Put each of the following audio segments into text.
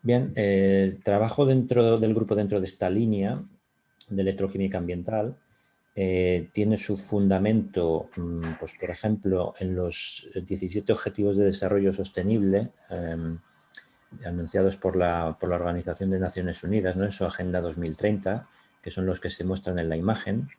Bien, trabajo dentro del grupo dentro de esta línea de electroquímica ambiental. Tiene su fundamento, pues, por ejemplo, en los 17 Objetivos de Desarrollo Sostenible anunciados por la Organización de Naciones Unidas, ¿no? En su Agenda 2030, que son los que se muestran en la imagen.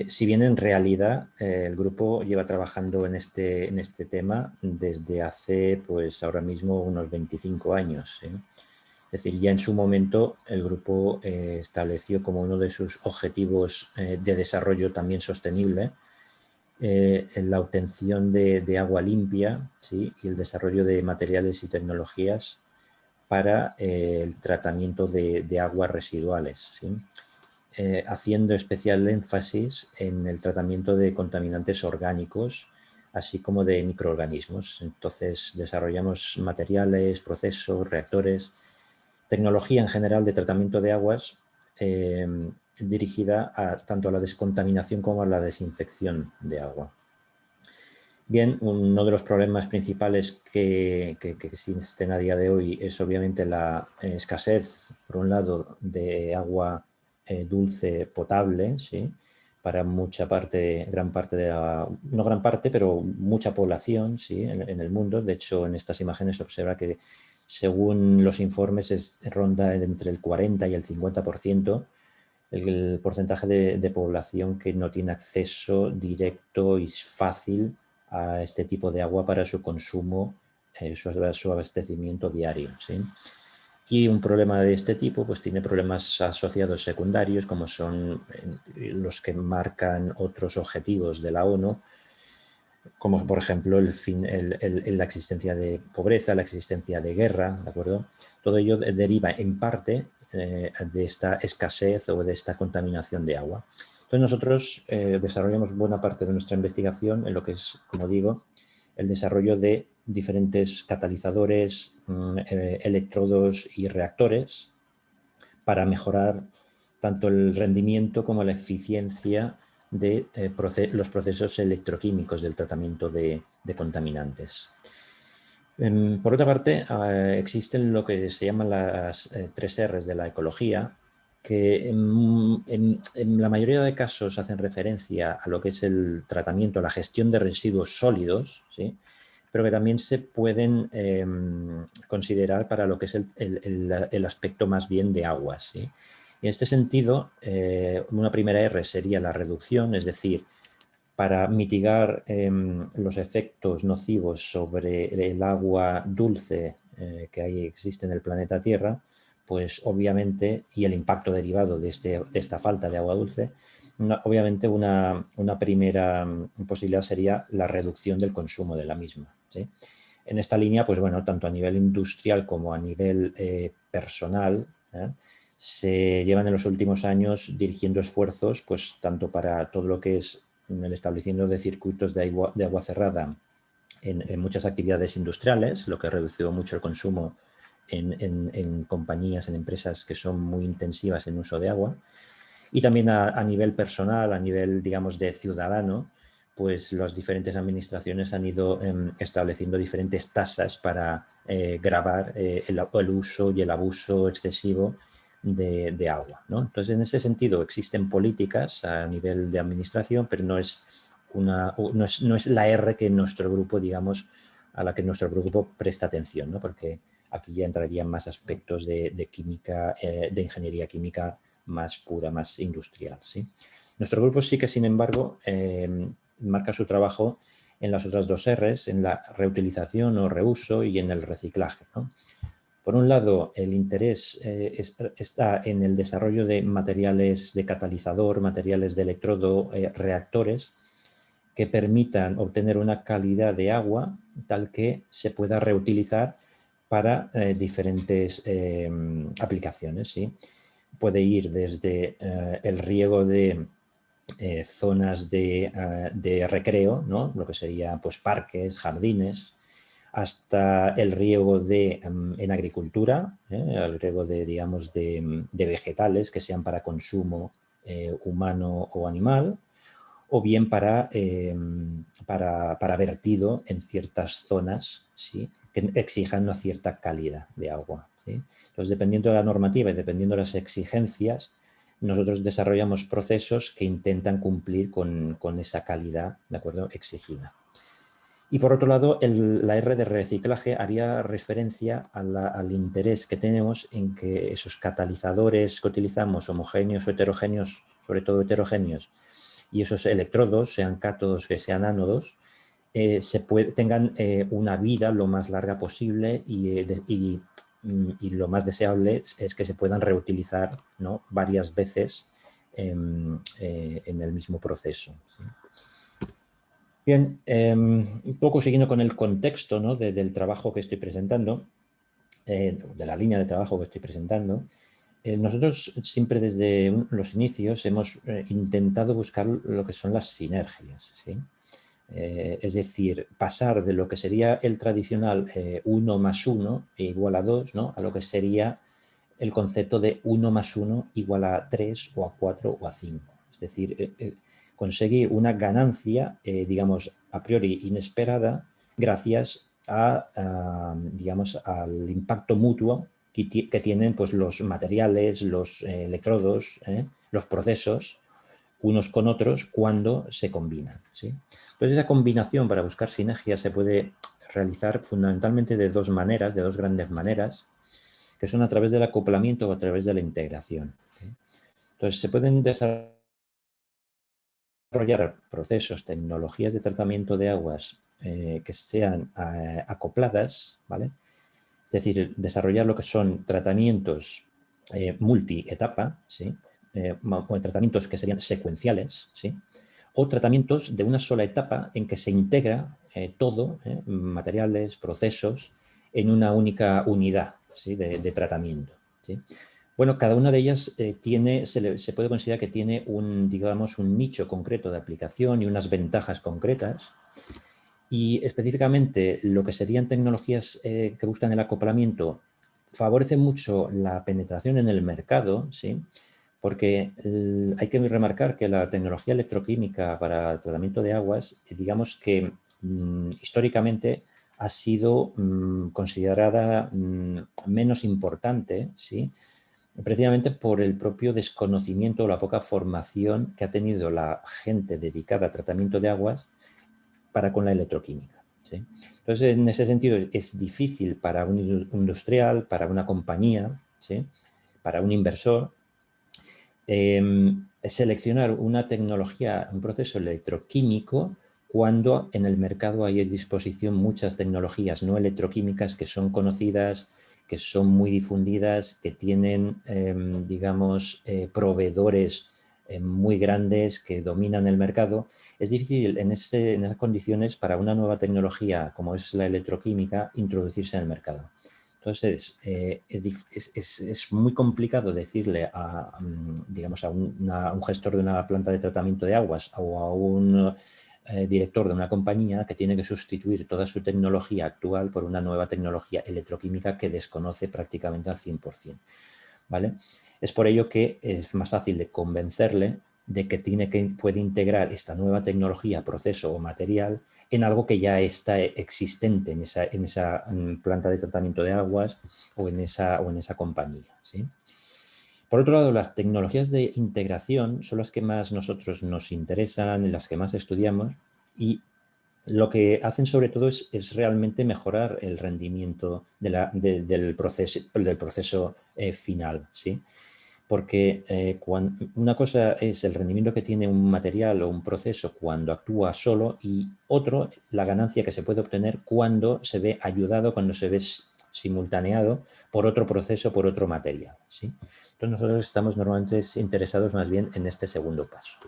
Si bien en realidad el grupo lleva trabajando en este tema desde hace, pues ahora mismo, unos 25 años. Es decir, ya en su momento el grupo estableció como uno de sus objetivos de desarrollo también sostenible en la obtención de agua limpia, ¿sí? Y el desarrollo de materiales y tecnologías para el tratamiento de aguas residuales, ¿sí? Haciendo especial énfasis en el tratamiento de contaminantes orgánicos, así como de microorganismos. Entonces, desarrollamos materiales, procesos, reactores, tecnología en general de tratamiento de aguas dirigida tanto a la descontaminación como a la desinfección de agua. Bien, uno de los problemas principales que existen a día de hoy es obviamente la escasez, por un lado, de agua dulce potable, ¿sí? Para mucha parte, gran parte de la, no gran parte, pero mucha población, ¿sí? En el mundo. De hecho, en estas imágenes se observa que, según los informes, ronda entre el 40 y el 50% el porcentaje de población que no tiene acceso directo y fácil a este tipo de agua para su consumo, su abastecimiento diario, ¿sí? Y un problema de este tipo pues tiene problemas asociados secundarios, como son los que marcan otros objetivos de la ONU, como por ejemplo la existencia de pobreza, la existencia de guerra, ¿de acuerdo? Todo ello deriva en parte de esta escasez o de esta contaminación de agua. Entonces nosotros desarrollamos buena parte de nuestra investigación en lo que es, como digo, el desarrollo de diferentes catalizadores, electrodos y reactores para mejorar tanto el rendimiento como la eficiencia de los procesos electroquímicos del tratamiento de contaminantes. Por otra parte, existen lo que se llaman las 3 R's de la ecología, que en la mayoría de casos hacen referencia a lo que es el tratamiento, la gestión de residuos sólidos, ¿sí? Pero que también se pueden considerar para lo que es el aspecto más bien de aguas, ¿sí? Y en este sentido, una primera R sería la reducción, es decir, para mitigar los efectos nocivos sobre el agua dulce que existe en el planeta Tierra, pues obviamente, y el impacto derivado de esta falta de agua dulce, obviamente una primera posibilidad sería la reducción del consumo de la misma, ¿sí? En esta línea, pues bueno, tanto a nivel industrial como a nivel personal, se llevan en los últimos años dirigiendo esfuerzos, pues tanto para todo lo que es el establecimiento de circuitos de agua cerrada en muchas actividades industriales, lo que ha reducido mucho el consumo en compañías, en empresas que son muy intensivas en uso de agua, y también a nivel personal, a nivel, digamos, de ciudadano, pues las diferentes administraciones han ido estableciendo diferentes tasas para gravar el uso y el abuso excesivo de agua, ¿no? Entonces, en ese sentido, existen políticas a nivel de administración, pero no es la R que nuestro grupo, digamos, a la que nuestro grupo presta atención, ¿no? Porque aquí ya entrarían más aspectos de química, de ingeniería química más pura, más industrial, ¿sí? Nuestro grupo sí que, sin embargo, marca su trabajo en las otras 2 R's, en la reutilización o reuso y en el reciclaje, ¿no? Por un lado, el interés está en el desarrollo de materiales de catalizador, materiales de electrodo, reactores, que permitan obtener una calidad de agua tal que se pueda reutilizar para diferentes aplicaciones, ¿sí? Puede ir desde el riego de zonas de recreo, ¿no? Lo que sería pues, parques, jardines, hasta el riego en agricultura, el riego digamos, de vegetales que sean para consumo humano o animal, o bien para vertido en ciertas zonas, ¿sí? que exijan una cierta calidad de agua, ¿sí? Entonces, dependiendo de la normativa y dependiendo de las exigencias, nosotros desarrollamos procesos que intentan cumplir con esa calidad, ¿de acuerdo?, exigida. Y por otro lado, la R de reciclaje haría referencia al interés que tenemos en que esos catalizadores que utilizamos, homogéneos o heterogéneos, sobre todo heterogéneos, y esos electrodos, sean cátodos que sean ánodos, tengan una vida lo más larga posible y lo más deseable es que se puedan reutilizar, ¿no?, varias veces en el mismo proceso, ¿sí? Bien, un poco siguiendo con el contexto, ¿no?, del trabajo que estoy presentando, de la línea de trabajo que estoy presentando, nosotros siempre desde los inicios hemos intentado buscar lo que son las sinergias, ¿sí? Es decir, pasar de lo que sería el tradicional 1 más 1 igual a 2, ¿no?, a lo que sería el concepto de 1 más 1 igual a 3 o a 4 o a 5. Es decir, conseguir una ganancia, digamos, a priori inesperada gracias digamos, al impacto mutuo que tienen pues, los materiales, los electrodos, los procesos, unos con otros cuando se combinan, ¿sí? Entonces, esa combinación para buscar sinergias se puede realizar fundamentalmente de dos maneras, de dos grandes maneras, que son a través del acoplamiento o a través de la integración, ¿sí? Entonces, se pueden desarrollar procesos, tecnologías de tratamiento de aguas que sean acopladas, ¿vale? Es decir, desarrollar lo que son tratamientos multietapa, ¿sí? O tratamientos que serían secuenciales, ¿sí? O tratamientos de una sola etapa en que se integra todo, materiales, procesos, en una única unidad, ¿sí?, de tratamiento, ¿sí? Bueno, cada una de ellas se puede considerar que tiene digamos, un nicho concreto de aplicación y unas ventajas concretas. Y específicamente lo que serían tecnologías que buscan el acoplamiento favorece mucho la penetración en el mercado, ¿sí? Porque hay que remarcar que la tecnología electroquímica para el tratamiento de aguas, digamos que históricamente ha sido considerada menos importante, ¿sí?, precisamente por el propio desconocimiento o la poca formación que ha tenido la gente dedicada a tratamiento de aguas para con la electroquímica, ¿sí? Entonces, en ese sentido, es difícil para un industrial, para una compañía, ¿sí?, para un inversor, seleccionar una tecnología, un proceso electroquímico, cuando en el mercado hay a disposición muchas tecnologías no electroquímicas que son conocidas, que son muy difundidas, que tienen, digamos, proveedores muy grandes que dominan el mercado. Es difícil en esas condiciones para una nueva tecnología como es la electroquímica introducirse en el mercado. Entonces, es muy complicado decirle digamos, a un gestor de una planta de tratamiento de aguas o a un director de una compañía que tiene que sustituir toda su tecnología actual por una nueva tecnología electroquímica que desconoce prácticamente al 100%, ¿vale? Es por ello que es más fácil de convencerle de que puede integrar esta nueva tecnología, proceso o material en algo que ya está existente en esa planta de tratamiento de aguas o en esa compañía, ¿sí? Por otro lado, las tecnologías de integración son las que más nosotros nos interesan, las que más estudiamos, y lo que hacen sobre todo es realmente mejorar el rendimiento del proceso final, ¿sí? Porque una cosa es el rendimiento que tiene un material o un proceso cuando actúa solo y otro, la ganancia que se puede obtener cuando se ve ayudado, cuando se ve simultaneado por otro proceso, por otro material, ¿sí? Entonces nosotros estamos normalmente interesados más bien en este segundo paso.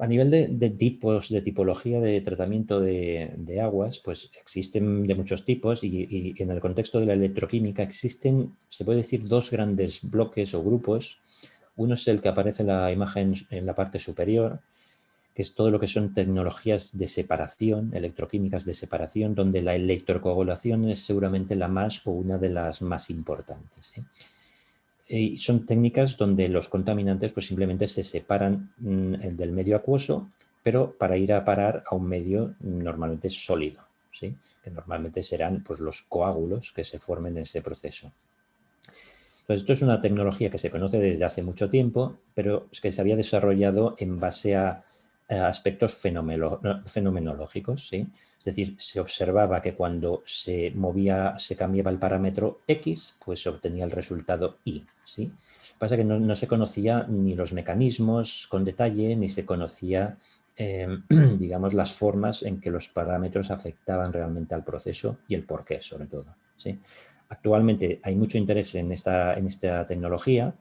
A nivel de tipos, de tipología de tratamiento de aguas, pues existen de muchos tipos y en el contexto de la electroquímica existen, se puede decir, dos grandes bloques o grupos. Uno es el que aparece en la imagen en la parte superior, que es todo lo que son tecnologías de separación, electroquímicas de separación, donde la electrocoagulación es seguramente la más o una de las más importantes, ¿sí? Y son técnicas donde los contaminantes pues simplemente se separan del medio acuoso, pero para ir a parar a un medio normalmente sólido, ¿sí? Que normalmente serán pues, los coágulos que se formen en ese proceso. Entonces, esto es una tecnología que se conoce desde hace mucho tiempo, pero es que se había desarrollado en base a aspectos fenomenológicos, ¿sí? Es decir, se observaba que cuando se cambiaba el parámetro X, pues se obtenía el resultado Y, ¿sí? Lo que pasa es que no se conocía ni los mecanismos con detalle, ni se conocía, digamos, las formas en que los parámetros afectaban realmente al proceso y el porqué, sobre todo, ¿sí? Actualmente hay mucho interés en esta tecnología,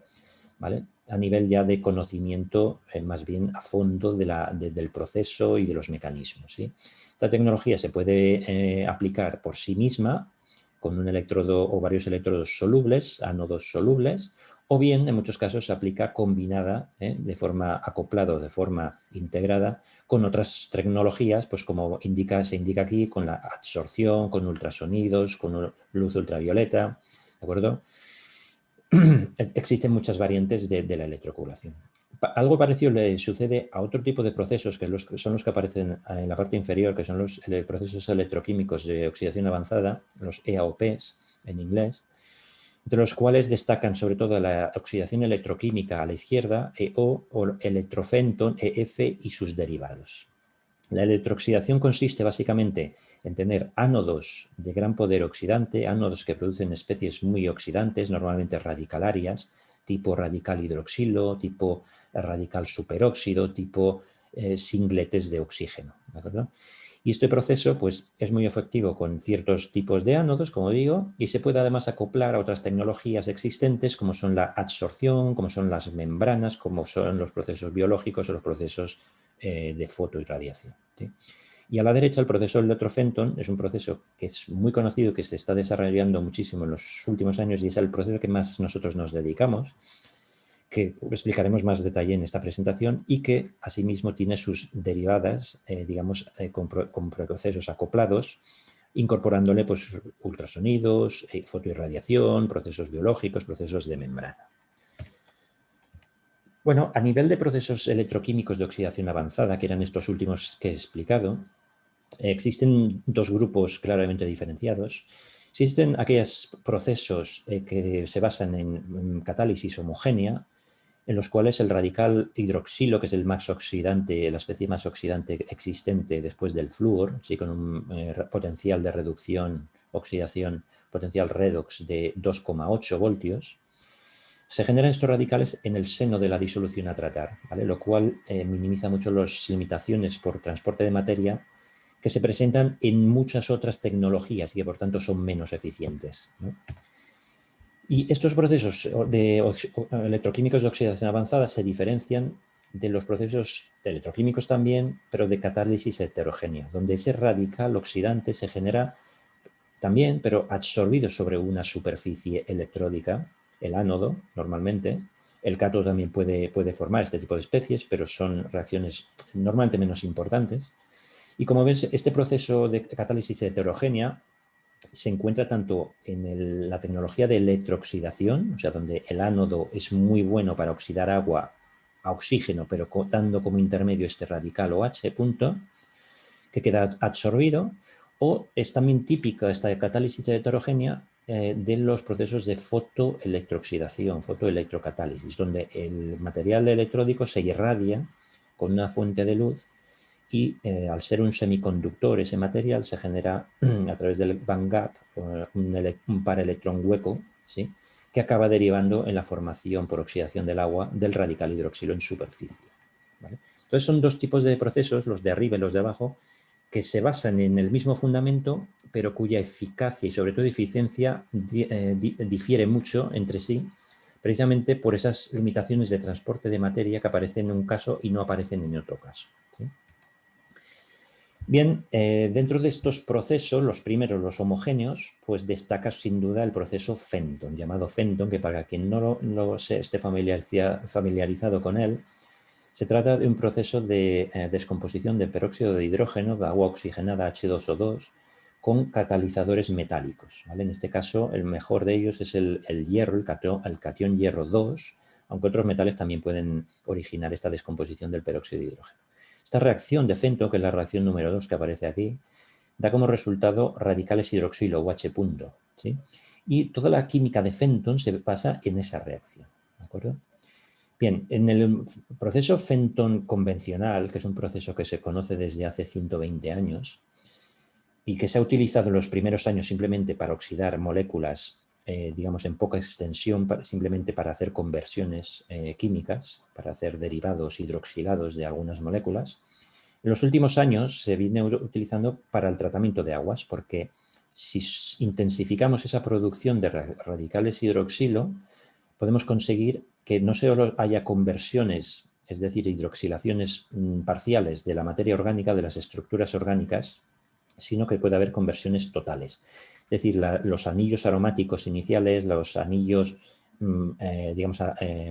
¿vale? A nivel ya de conocimiento más bien a fondo del proceso y de los mecanismos, ¿sí? Esta tecnología se puede aplicar por sí misma con un electrodo o varios electrodos solubles, ánodos solubles, o bien en muchos casos se aplica combinada, de forma acoplada o de forma integrada con otras tecnologías, pues como se indica aquí, con la absorción, con ultrasonidos, con luz ultravioleta, ¿de acuerdo? Existen muchas variantes de la electrocoagulación. Algo parecido le sucede a otro tipo de procesos que son los que aparecen en la parte inferior, que son los procesos electroquímicos de oxidación avanzada, los EAOPs en inglés, entre los cuales destacan sobre todo la oxidación electroquímica a la izquierda, EO, o electrofenton, EF y sus derivados. La electrooxidación consiste básicamente en tener ánodos de gran poder oxidante, ánodos que producen especies muy oxidantes, normalmente radicalarias, tipo radical hidroxilo, tipo radical superóxido, tipo singletes de oxígeno, ¿de acuerdo? Y este proceso pues, es muy efectivo con ciertos tipos de ánodos, como digo, y se puede además acoplar a otras tecnologías existentes como son la adsorción, como son las membranas, como son los procesos biológicos o los procesos de fotoirradiación, ¿sí? Y a la derecha el proceso electrofenton es un proceso que es muy conocido, que se está desarrollando muchísimo en los últimos años y es el proceso que más nosotros nos dedicamos, que explicaremos más detalle en esta presentación y que asimismo tiene sus derivadas, digamos, con procesos acoplados, incorporándole pues, ultrasonidos, fotoirradiación, procesos biológicos, procesos de membrana. Bueno, a nivel de procesos electroquímicos de oxidación avanzada, que eran estos últimos que he explicado, existen dos grupos claramente diferenciados. Existen aquellos procesos que se basan en catálisis homogénea, en los cuales el radical hidroxilo, que es el más oxidante, la especie más oxidante existente después del flúor, ¿sí? Con un potencial de reducción, oxidación, potencial redox de 2,8 voltios, se generan estos radicales en el seno de la disolución a tratar, ¿vale? Lo cual minimiza mucho las limitaciones por transporte de materia que se presentan en muchas otras tecnologías y que por tanto son menos eficientes, ¿no? Y estos procesos electroquímicos de oxidación avanzada se diferencian de los procesos electroquímicos también, pero de catálisis heterogénea, donde ese radical oxidante se genera también, pero absorbido sobre una superficie electródica, el ánodo normalmente. El cátodo también puede formar este tipo de especies, pero son reacciones normalmente menos importantes. Y como ves, este proceso de catálisis heterogénea se encuentra tanto en la tecnología de electrooxidación, o sea, donde el ánodo es muy bueno para oxidar agua a oxígeno, pero dando como intermedio este radical OH punto, que queda absorbido, o es también típica esta catálisis heterogénea de los procesos de fotoelectrooxidación, fotoelectrocatálisis, donde el material electródico se irradia con una fuente de luz y al ser un semiconductor ese material se genera a través del band gap un par electrón hueco, ¿sí? Que acaba derivando en la formación por oxidación del agua del radical hidroxilo en superficie, ¿vale? Entonces son dos tipos de procesos, los de arriba y los de abajo, que se basan en el mismo fundamento, pero cuya eficacia y sobre todo eficiencia difiere mucho entre sí, precisamente por esas limitaciones de transporte de materia que aparecen en un caso y no aparecen en otro caso, ¿sí? Bien, dentro de estos procesos, los primeros, los homogéneos, pues destaca sin duda el proceso Fenton, llamado Fenton, que para quien no esté familiarizado con él, se trata de un proceso de descomposición de peróxido de hidrógeno, de agua oxigenada H2O2, con catalizadores metálicos, ¿vale? En este caso, el mejor de ellos es el hierro, el catión hierro 2, aunque otros metales también pueden originar esta descomposición del peróxido de hidrógeno. Esta reacción de Fenton, que es la reacción número 2 que aparece aquí, da como resultado radicales hidroxilo, OH punto, ¿sí? Y toda la química de Fenton se basa en esa reacción, ¿de acuerdo? Bien, en el proceso Fenton convencional, que es un proceso que se conoce desde hace 120 años y que se ha utilizado en los primeros años simplemente para oxidar moléculas, digamos, en poca extensión, simplemente para hacer conversiones químicas, para hacer derivados hidroxilados de algunas moléculas. En los últimos años se viene utilizando para el tratamiento de aguas, porque si intensificamos esa producción de radicales hidroxilo, podemos conseguir que no solo haya conversiones, es decir, hidroxilaciones parciales de la materia orgánica, de las estructuras orgánicas, sino que puede haber conversiones totales. Es decir, los anillos aromáticos iniciales, los anillos digamos,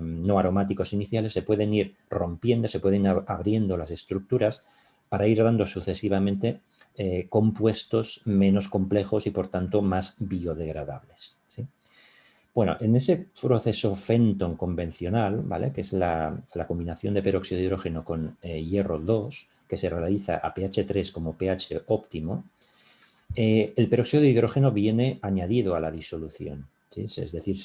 no aromáticos iniciales se pueden ir rompiendo, se pueden ir abriendo las estructuras para ir dando sucesivamente compuestos menos complejos y por tanto más biodegradables, ¿sí? Bueno, en ese proceso Fenton convencional, ¿vale?, que es la combinación de peróxido de hidrógeno con hierro 2, que se realiza a pH 3 como pH óptimo, el peróxido de hidrógeno viene añadido a la disolución, ¿sí? Es decir,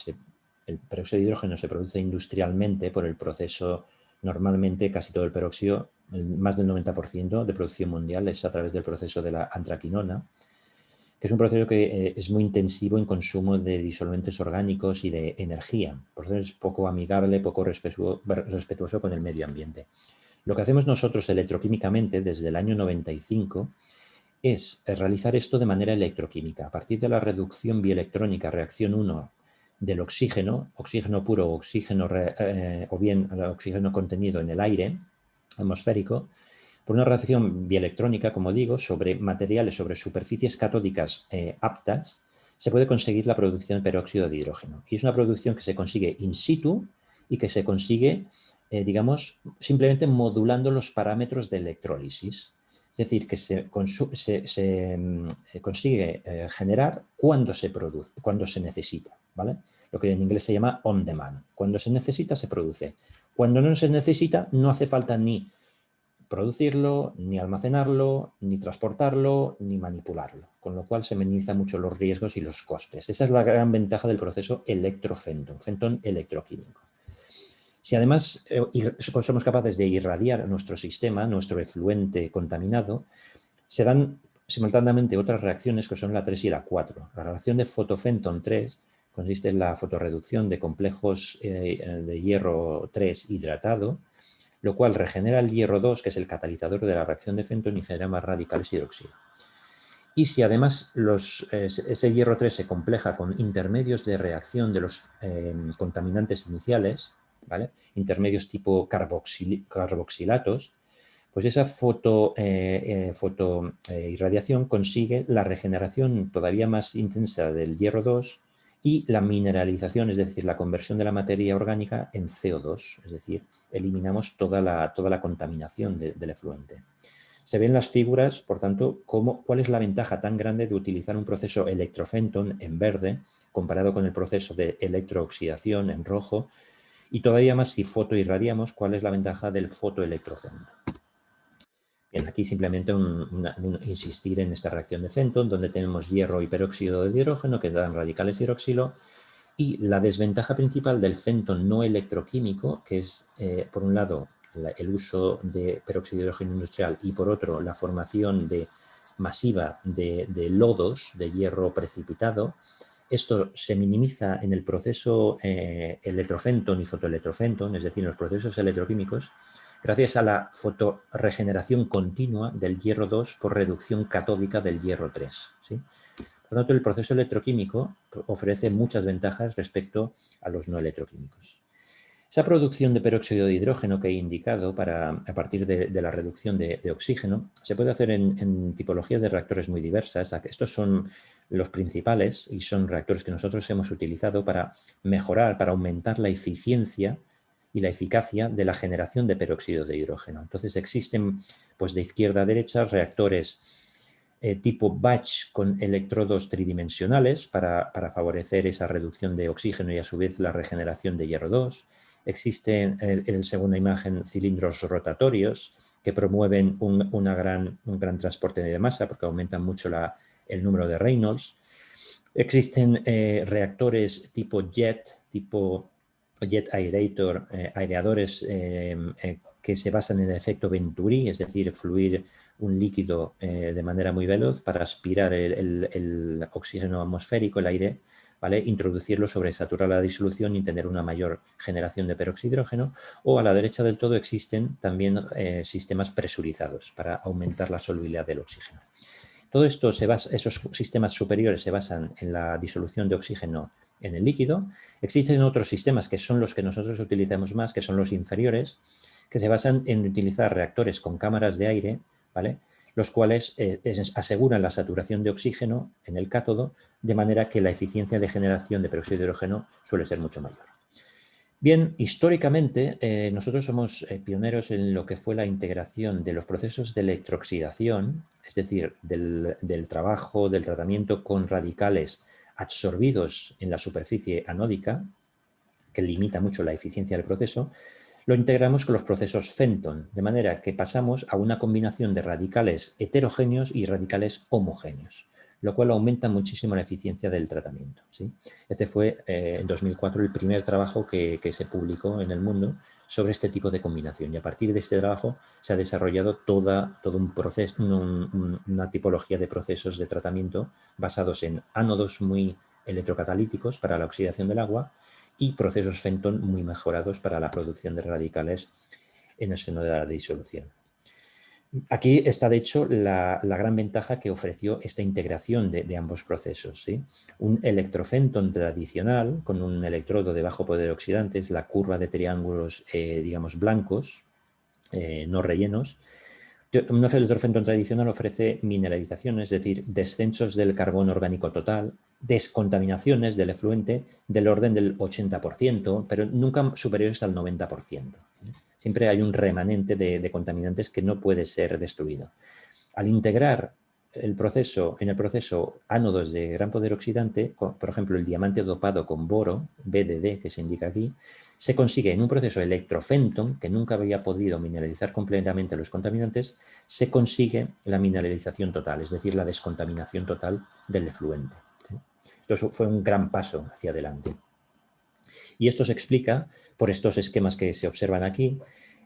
el peróxido de hidrógeno se produce industrialmente por el proceso, normalmente casi todo el peróxido, más del 90% de producción mundial es a través del proceso de la antraquinona, que es un proceso que es muy intensivo en consumo de disolventes orgánicos y de energía, por eso es poco amigable, poco respetuoso con el medio ambiente. Lo que hacemos nosotros electroquímicamente desde el año 95 es realizar esto de manera electroquímica. A partir de la reducción bioelectrónica, reacción 1 del oxígeno, oxígeno puro oxígeno, o bien oxígeno contenido en el aire atmosférico, por una reacción bioelectrónica, como digo, sobre materiales, sobre superficies catódicas aptas, se puede conseguir la producción de peróxido de hidrógeno. Y es una producción que se consigue in situ y que se consigue, digamos, simplemente modulando los parámetros de electrólisis. Es decir, que se consigue generar cuando se produce, cuando se necesita, ¿vale? Lo que en inglés se llama on demand. Cuando se necesita, se produce. Cuando no se necesita, no hace falta ni producirlo, ni almacenarlo, ni transportarlo, ni manipularlo, con lo cual se minimizan mucho los riesgos y los costes. Esa es la gran ventaja del proceso electrofenton, Fenton electroquímico. Si además somos capaces de irradiar nuestro sistema, nuestro efluente contaminado, se dan simultáneamente otras reacciones que son la 3 y la 4. La reacción de fotofenton 3 consiste en la fotorreducción de complejos de hierro 3 hidratado, lo cual regenera el hierro 2, que es el catalizador de la reacción de Fenton, y genera más radicales hidroxilo. Y si además ese hierro 3 se compleja con intermedios de reacción de los contaminantes iniciales, ¿vale?, intermedios tipo carboxilatos, pues esa fotoirradiación consigue la regeneración todavía más intensa del hierro 2 y la mineralización, es decir, la conversión de la materia orgánica en CO2, es decir, eliminamos toda la contaminación del efluente. Se ven las figuras, por tanto, cuál es la ventaja tan grande de utilizar un proceso electrofenton en verde comparado con el proceso de electrooxidación en rojo, y todavía más si fotoirradiamos, cuál es la ventaja del fotoelectrofenton. Bien, aquí simplemente insistir en esta reacción de Fenton, donde tenemos hierro y peróxido de hidrógeno que dan radicales hidroxilo, y la desventaja principal del Fenton no electroquímico, que es, por un lado, el uso de peróxido de hidrógeno industrial y, por otro, la formación masiva de lodos de hierro precipitado. Esto se minimiza en el proceso electrofenton y fotoelectrofenton, es decir, en los procesos electroquímicos, gracias a la fotoregeneración continua del hierro 2 por reducción catódica del hierro 3, ¿sí? Por lo tanto, el proceso electroquímico ofrece muchas ventajas respecto a los no electroquímicos. Esa producción de peróxido de hidrógeno que he indicado a partir de la reducción de oxígeno se puede hacer en tipologías de reactores muy diversas. Estos son los principales y son reactores que nosotros hemos utilizado para mejorar, para aumentar la eficiencia y la eficacia de la generación de peróxido de hidrógeno. Entonces existen, pues, de izquierda a derecha, reactores tipo batch con electrodos tridimensionales para favorecer esa reducción de oxígeno y a su vez la regeneración de hierro 2. Existen, en segunda imagen, cilindros rotatorios que promueven un gran transporte de masa porque aumentan mucho el número de Reynolds. Existen reactores tipo jet aerator, aireadores que se basan en el efecto Venturi, es decir, fluir un líquido de manera muy veloz para aspirar el oxígeno atmosférico, el aire, ¿vale? Introducirlo, sobresaturar la disolución y tener una mayor generación de peróxido de hidrógeno. O a la derecha del todo existen también sistemas presurizados para aumentar la solubilidad del oxígeno. Todo esto esos sistemas superiores se basan en la disolución de oxígeno en el líquido. Existen otros sistemas que son los que nosotros utilizamos más, que son los inferiores, que se basan en utilizar reactores con cámaras de aire, ¿vale? Los cuales aseguran la saturación de oxígeno en el cátodo, de manera que la eficiencia de generación de peróxido de hidrógeno suele ser mucho mayor. Bien, históricamente nosotros somos pioneros en lo que fue la integración de los procesos de electrooxidación, es decir, del trabajo, del tratamiento con radicales absorbidos en la superficie anódica, que limita mucho la eficiencia del proceso. Lo integramos con los procesos Fenton, de manera que pasamos a una combinación de radicales heterogéneos y radicales homogéneos, lo cual aumenta muchísimo la eficiencia del tratamiento, ¿sí? Este fue en 2004 el primer trabajo que se publicó en el mundo sobre este tipo de combinación, y a partir de este trabajo se ha desarrollado todo un proceso, una tipología de procesos de tratamiento basados en ánodos muy electrocatalíticos para la oxidación del agua y procesos Fenton muy mejorados para la producción de radicales en el seno de la disolución. Aquí está, de hecho, la gran ventaja que ofreció esta integración de ambos procesos, ¿sí? Un electrofenton tradicional con un electrodo de bajo poder oxidante, es la curva de triángulos, digamos, blancos, no rellenos. Un electrofenton tradicional ofrece mineralización, es decir, descensos del carbono orgánico total, descontaminaciones del efluente del orden del 80%, pero nunca superiores al 90%. Siempre hay un remanente de contaminantes que no puede ser destruido. Al integrar en el proceso ánodos de gran poder oxidante, por ejemplo, el diamante dopado con boro, BDD, que se indica aquí, se consigue en un proceso electrofenton, que nunca había podido mineralizar completamente los contaminantes, se consigue la mineralización total, es decir, la descontaminación total del efluente, ¿sí? Esto fue un gran paso hacia adelante. Y esto se explica por estos esquemas que se observan aquí.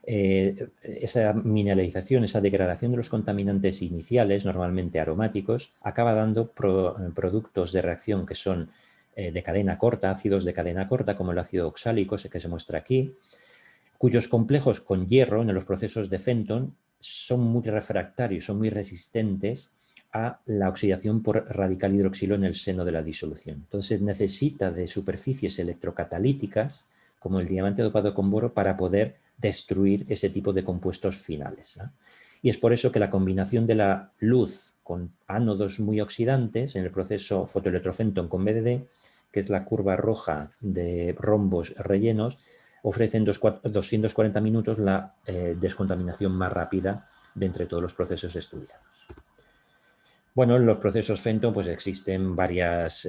Esa mineralización, esa degradación de los contaminantes iniciales, normalmente aromáticos, acaba dando productos de reacción que son de cadena corta, ácidos de cadena corta, como el ácido oxálico, que se muestra aquí, cuyos complejos con hierro en los procesos de Fenton son muy refractarios, son muy resistentes a la oxidación por radical hidroxilo en el seno de la disolución. Entonces necesita de superficies electrocatalíticas, como el diamante dopado con boro, para poder destruir ese tipo de compuestos finales, ¿eh? Y es por eso que la combinación de la luz con ánodos muy oxidantes en el proceso fotoelectrofenton con BDD, que es la curva roja de rombos rellenos, ofrecen 240 minutos la descontaminación más rápida de entre todos los procesos estudiados. Bueno, en los procesos Fenton pues existen varias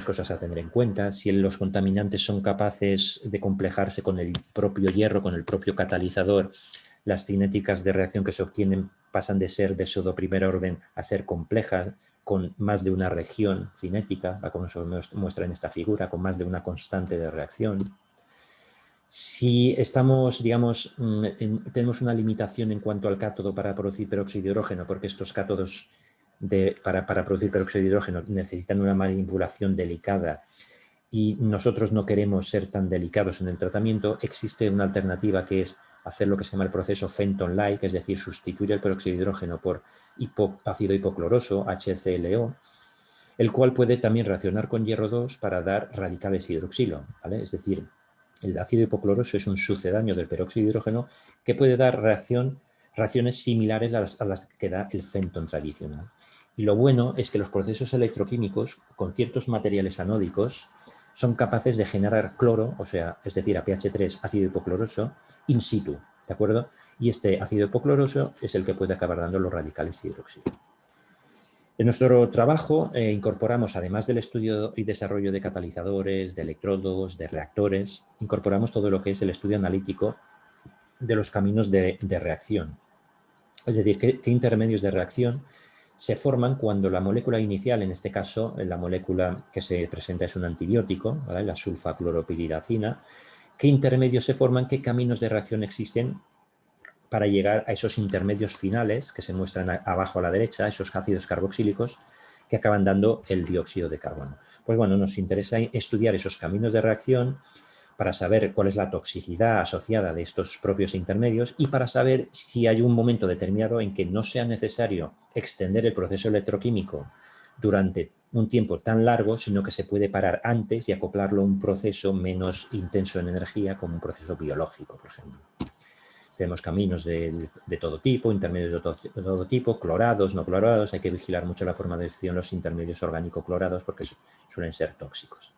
cosas a tener en cuenta. Si los contaminantes son capaces de complejarse con el propio hierro, con el propio catalizador, las cinéticas de reacción que se obtienen pasan de ser de pseudo primer orden a ser complejas, con más de una región cinética, como se muestra en esta figura, con más de una constante de reacción. Si estamos, digamos, tenemos una limitación en cuanto al cátodo para producir peróxido de hidrógeno, porque estos cátodos para producir peróxido de hidrógeno necesitan una manipulación delicada y nosotros no queremos ser tan delicados en el tratamiento, existe una alternativa que es hacer lo que se llama el proceso Fenton-like, es decir, sustituir el peróxido de hidrógeno por ácido hipocloroso, HClO, el cual puede también reaccionar con hierro 2 para dar radicales hidroxilo, ¿vale? Es decir, el ácido hipocloroso es un sucedáneo del peróxido de hidrógeno que puede dar reacciones similares a las que da el Fenton tradicional. Y lo bueno es que los procesos electroquímicos con ciertos materiales anódicos son capaces de generar cloro, o sea, es decir, a pH 3 ácido hipocloroso in situ, ¿de acuerdo? Y este ácido hipocloroso es el que puede acabar dando los radicales hidroxilo. En nuestro trabajo incorporamos, además del estudio y desarrollo de catalizadores, de electrodos, de reactores, incorporamos todo lo que es el estudio analítico de los caminos de reacción. Es decir, qué intermedios de reacción se forman cuando la molécula inicial, en este caso, la molécula que se presenta es un antibiótico, ¿vale? La sulfacloropiridacina. ¿Qué intermedios se forman? ¿Qué caminos de reacción existen para llegar a esos intermedios finales que se muestran abajo a la derecha, esos ácidos carboxílicos que acaban dando el dióxido de carbono? Pues bueno, nos interesa estudiar esos caminos de reacción para saber cuál es la toxicidad asociada de estos propios intermedios y para saber si hay un momento determinado en que no sea necesario extender el proceso electroquímico durante un tiempo tan largo, sino que se puede parar antes y acoplarlo a un proceso menos intenso en energía, como un proceso biológico, por ejemplo. Tenemos caminos de todo tipo, intermedios de todo tipo, clorados, no clorados. Hay que vigilar mucho la forma de acción de los intermedios orgánico-clorados porque suelen ser tóxicos.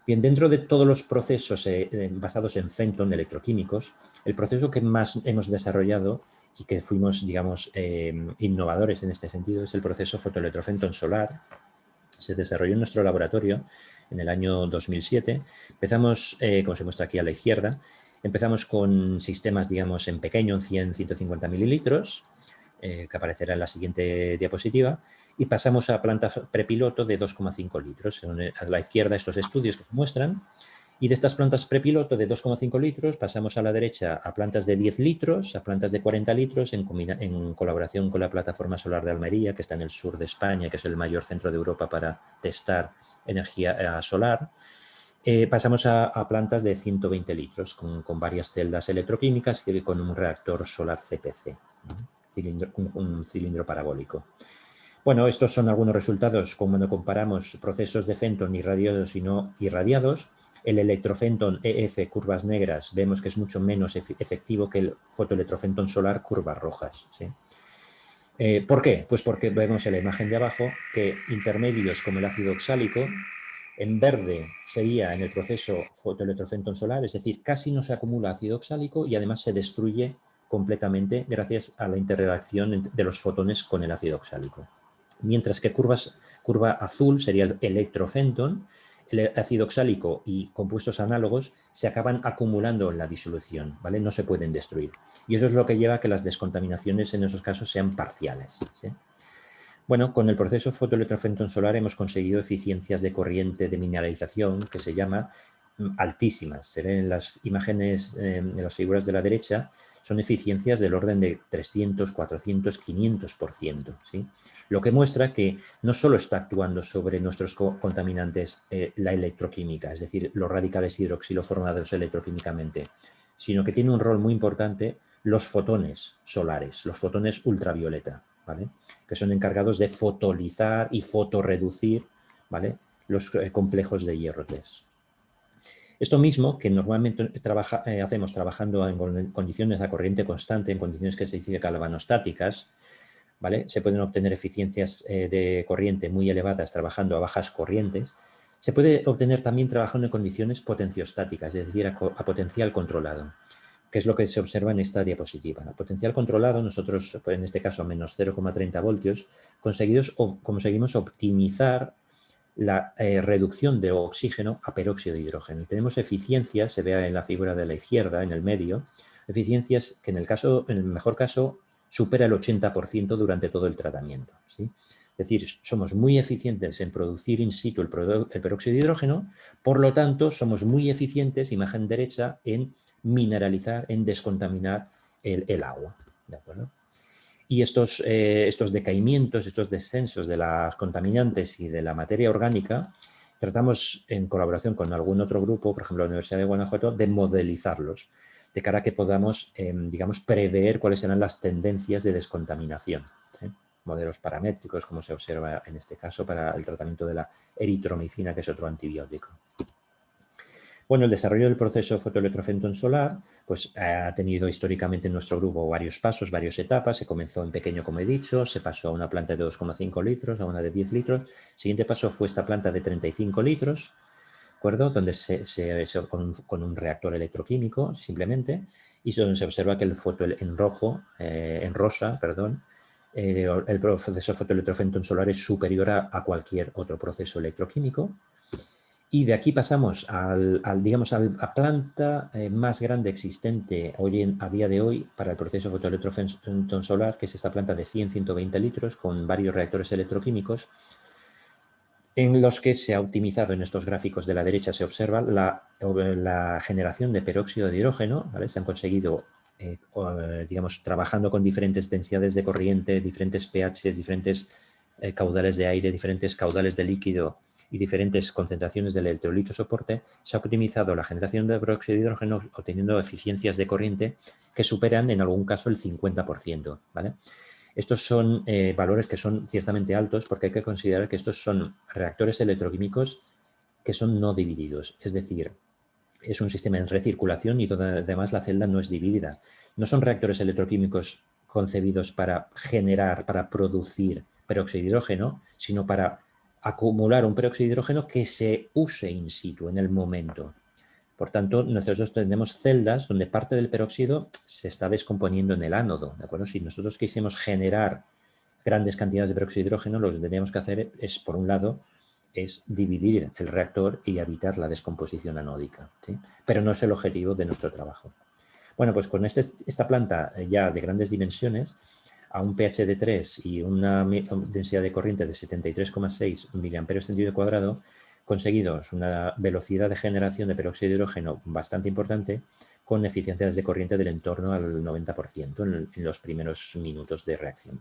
Bien, dentro de todos los procesos basados en Fenton, electroquímicos, el proceso que más hemos desarrollado y que fuimos, digamos, innovadores en este sentido es el proceso fotoelectrofenton solar. Se desarrolló en nuestro laboratorio en el año 2007. Empezamos, como se muestra aquí a la izquierda, empezamos con sistemas, digamos, en pequeño, en 100, 150 mililitros, que aparecerá en la siguiente diapositiva, y pasamos a plantas prepiloto de 2,5 litros. A la izquierda estos estudios que se muestran, y de estas plantas prepiloto de 2,5 litros pasamos a la derecha a plantas de 10 litros, a plantas de 40 litros, en colaboración con la Plataforma Solar de Almería, que está en el sur de España, que es el mayor centro de Europa para testar energía solar. Pasamos a plantas de 120 litros, con varias celdas electroquímicas y con un reactor solar CPC, un cilindro parabólico. Bueno, estos son algunos resultados cuando comparamos procesos de Fenton irradiados y no irradiados. El electrofenton EF curvas negras vemos que es mucho menos efectivo que el fotoelectrofenton solar curvas rojas, ¿sí? ¿Por qué? Pues porque vemos en la imagen de abajo que intermedios como el ácido oxálico, en verde sería en el proceso fotoelectrofenton solar, es decir, casi no se acumula ácido oxálico y además se destruye completamente gracias a la interreacción de los fotones con el ácido oxálico. Mientras que curva azul sería el electrofenton, el ácido oxálico y compuestos análogos se acaban acumulando en la disolución, ¿vale? No se pueden destruir. Y eso es lo que lleva a que las descontaminaciones en esos casos sean parciales, ¿sí? Bueno, con el proceso fotoelectrofenton solar hemos conseguido eficiencias de corriente de mineralización que se llama altísimas. Se ven en las imágenes de las figuras de la derecha, son eficiencias del orden de 300, 400, 500%, ¿sí? Lo que muestra que no solo está actuando sobre nuestros contaminantes la electroquímica, es decir, los radicales hidroxilo formados electroquímicamente, sino que tiene un rol muy importante los fotones solares, los fotones ultravioleta, ¿vale? Que son encargados de fotolizar y fotorreducir, ¿vale? Los complejos de hierro 3. Esto mismo que normalmente hacemos trabajando en condiciones a corriente constante, en condiciones que se dice galvanostáticas, ¿vale? Se pueden obtener eficiencias de corriente muy elevadas trabajando a bajas corrientes. Se puede obtener también trabajando en condiciones potenciostáticas, es decir, a potencial controlado, que es lo que se observa en esta diapositiva. A potencial controlado, nosotros, en este caso, menos 0,30 voltios, conseguimos optimizar la reducción de oxígeno a peróxido de hidrógeno. Y tenemos eficiencias, se ve en la figura de la izquierda, en el medio, eficiencias que en el mejor caso supera el 80% durante todo el tratamiento, ¿sí? Es decir, somos muy eficientes en producir in situ el peróxido de hidrógeno, por lo tanto, somos muy eficientes, imagen derecha, en mineralizar, en descontaminar el agua, ¿de acuerdo? Y estos decaimientos, estos descensos de las contaminantes y de la materia orgánica, tratamos en colaboración con algún otro grupo, por ejemplo la Universidad de Guanajuato, de modelizarlos, de cara a que podamos, digamos, prever cuáles serán las tendencias de descontaminación, ¿sí? Modelos paramétricos, como se observa en este caso para el tratamiento de la eritromicina, que es otro antibiótico. Bueno, el desarrollo del proceso fotoelectrofenton solar pues, ha tenido históricamente en nuestro grupo varios pasos, varias etapas. Se comenzó en pequeño, como he dicho, se pasó a una planta de 2,5 litros, a una de 10 litros. El siguiente paso fue esta planta de 35 litros, ¿de acuerdo? Donde con un reactor electroquímico, simplemente, y donde se observa que el en rosa, el proceso fotoelectrofenton solar es superior a cualquier otro proceso electroquímico. Y de aquí pasamos digamos, a la planta más grande existente a día de hoy para el proceso fotoelectrofotón solar, que es esta planta de 100-120 litros con varios reactores electroquímicos, en los que se ha optimizado. En estos gráficos de la derecha se observa la generación de peróxido de hidrógeno, ¿vale? Se han conseguido, digamos, trabajando con diferentes densidades de corriente, diferentes pHs, diferentes caudales de aire, diferentes caudales de líquido y diferentes concentraciones del electrolito soporte, se ha optimizado la generación de peróxido de hidrógeno obteniendo eficiencias de corriente que superan en algún caso el 50%, ¿vale? Estos son valores que son ciertamente altos porque hay que considerar que estos son reactores electroquímicos que son no divididos, es decir, es un sistema en recirculación y además la celda no es dividida. No son reactores electroquímicos concebidos para generar, para producir peróxido de hidrógeno, sino para acumular un peróxido de hidrógeno que se use in situ en el momento. Por tanto, nosotros tenemos celdas donde parte del peróxido se está descomponiendo en el ánodo, ¿de acuerdo? Si nosotros quisiéramos generar grandes cantidades de peróxido de hidrógeno, lo que tendríamos que hacer es, por un lado, es dividir el reactor y evitar la descomposición anódica, ¿sí? Pero no es el objetivo de nuestro trabajo. Bueno, pues con esta planta ya de grandes dimensiones, a un pH de 3 y una densidad de corriente de 73,6 mA/cm², conseguidos una velocidad de generación de peróxido de hidrógeno bastante importante, con eficiencias de corriente del entorno al 90% en los primeros minutos de reacción,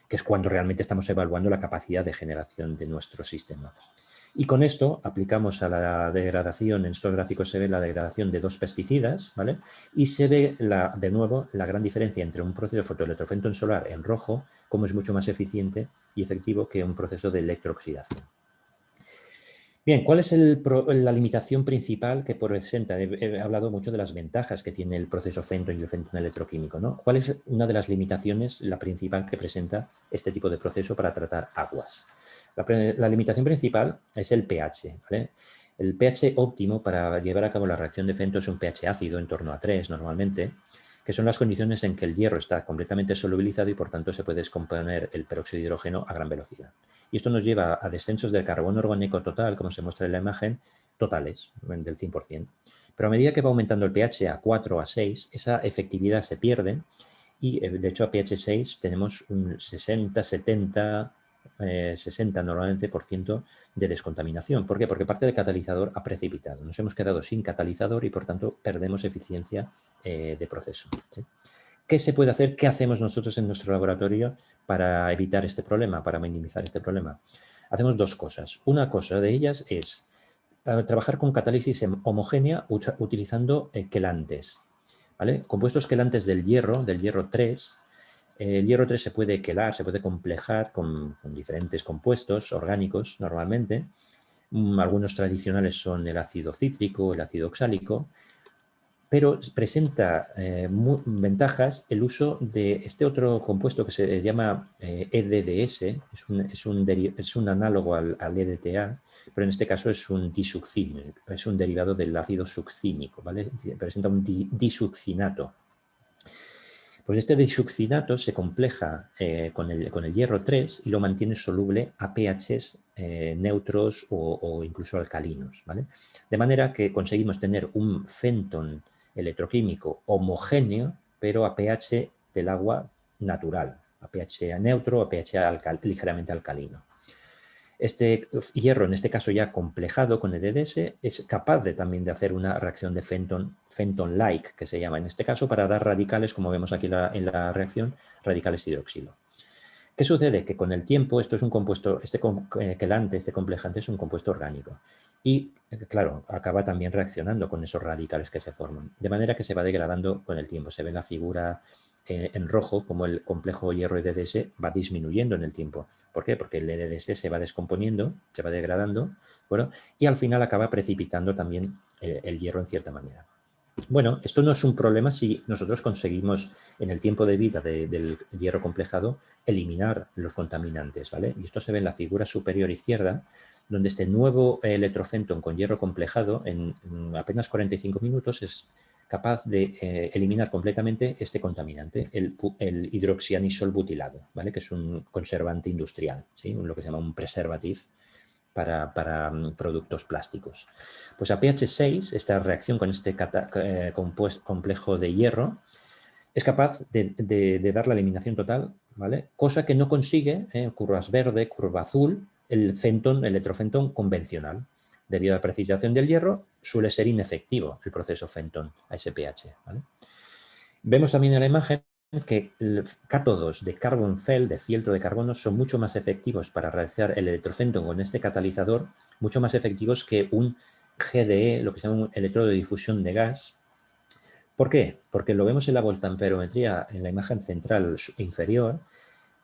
que es cuando realmente estamos evaluando la capacidad de generación de nuestro sistema. Y con esto aplicamos a la degradación, en estos gráficos se ve la degradación de dos pesticidas, ¿vale? Y se ve de nuevo la gran diferencia entre un proceso de fotoelectrofotón solar en rojo, como es mucho más eficiente y efectivo que un proceso de electrooxidación. Bien, ¿cuál es la limitación principal que presenta? He hablado mucho de las ventajas que tiene el proceso Fenton y el Fenton electroquímico, ¿no? ¿Cuál es una de las limitaciones, la principal que presenta este tipo de proceso para tratar aguas? La limitación principal es el pH, ¿vale? El pH óptimo para llevar a cabo la reacción de Fenton es un pH ácido, en torno a 3 normalmente, que son las condiciones en que el hierro está completamente solubilizado y por tanto se puede descomponer el peróxido de hidrógeno a gran velocidad. Y esto nos lleva a descensos del carbono orgánico total, como se muestra en la imagen, totales, del 100%. Pero a medida que va aumentando el pH a 4 o a 6, esa efectividad se pierde y de hecho a pH 6 tenemos un 60, 70, 60 normalmente por ciento de descontaminación. ¿Por qué? Porque parte del catalizador ha precipitado. Nos hemos quedado sin catalizador y por tanto perdemos eficiencia de proceso, ¿sí? ¿Qué se puede hacer? ¿Qué hacemos nosotros en nuestro laboratorio para evitar este problema, para minimizar este problema? Hacemos dos cosas. Una cosa de ellas es trabajar con catálisis homogénea utilizando quelantes, ¿vale? Compuestos quelantes del hierro 3. El hierro 3 se puede quelar, se puede complejar con diferentes compuestos orgánicos normalmente. Algunos tradicionales son el ácido cítrico, el ácido oxálico, pero presenta ventajas el uso de este otro compuesto que se llama EDDS, es un análogo al EDTA, pero en este caso es un disuccínico, es un derivado del ácido succínico, ¿vale? Presenta un disuccinato. Pues este disuccinato se compleja con el hierro 3 y lo mantiene soluble a pHs neutros o incluso alcalinos, ¿vale? De manera que conseguimos tener un Fenton electroquímico homogéneo, pero a pH del agua natural, a pH neutro o a pH ligeramente alcalino. Este hierro, en este caso ya complejado con el EDS, es capaz también de hacer una reacción de Fenton-like, que se llama en este caso, para dar radicales, como vemos aquí en la reacción, radicales hidroxilo. ¿Qué sucede? Que con el tiempo, esto es un compuesto, este quelante, este complejante es un compuesto orgánico. Y, claro, acaba también reaccionando con esos radicales que se forman. De manera que se va degradando con el tiempo. Se ve en la figura en rojo como el complejo hierro EDS va disminuyendo en el tiempo. ¿Por qué? Porque el EDS se va descomponiendo, se va degradando, bueno, y al final acaba precipitando también el hierro en cierta manera. Bueno, esto no es un problema si nosotros conseguimos en el tiempo de vida del hierro complejado eliminar los contaminantes, ¿vale? Y esto se ve en la figura superior izquierda, donde este nuevo electrofenton con hierro complejado en apenas 45 minutos es capaz de eliminar completamente este contaminante, el hidroxianisol butilado, ¿vale? Que es un conservante industrial, ¿sí? Lo que se llama un preservative productos plásticos. Pues a pH 6, esta reacción con este complejo de hierro es capaz de dar la eliminación total, ¿vale? Cosa que no consigue en curvas verde, curva azul, el electrofentón convencional. Debido a la precipitación del hierro, suele ser inefectivo el proceso Fenton a ese pH, ¿vale? Vemos también en la imagen que cátodos de carbon field, de fieltro de carbono, son mucho más efectivos para realizar el electrofentón con este catalizador, mucho más efectivos que un GDE, lo que se llama un electrodo de difusión de gas. ¿Por qué? Porque lo vemos en la voltamperometría, en la imagen central inferior.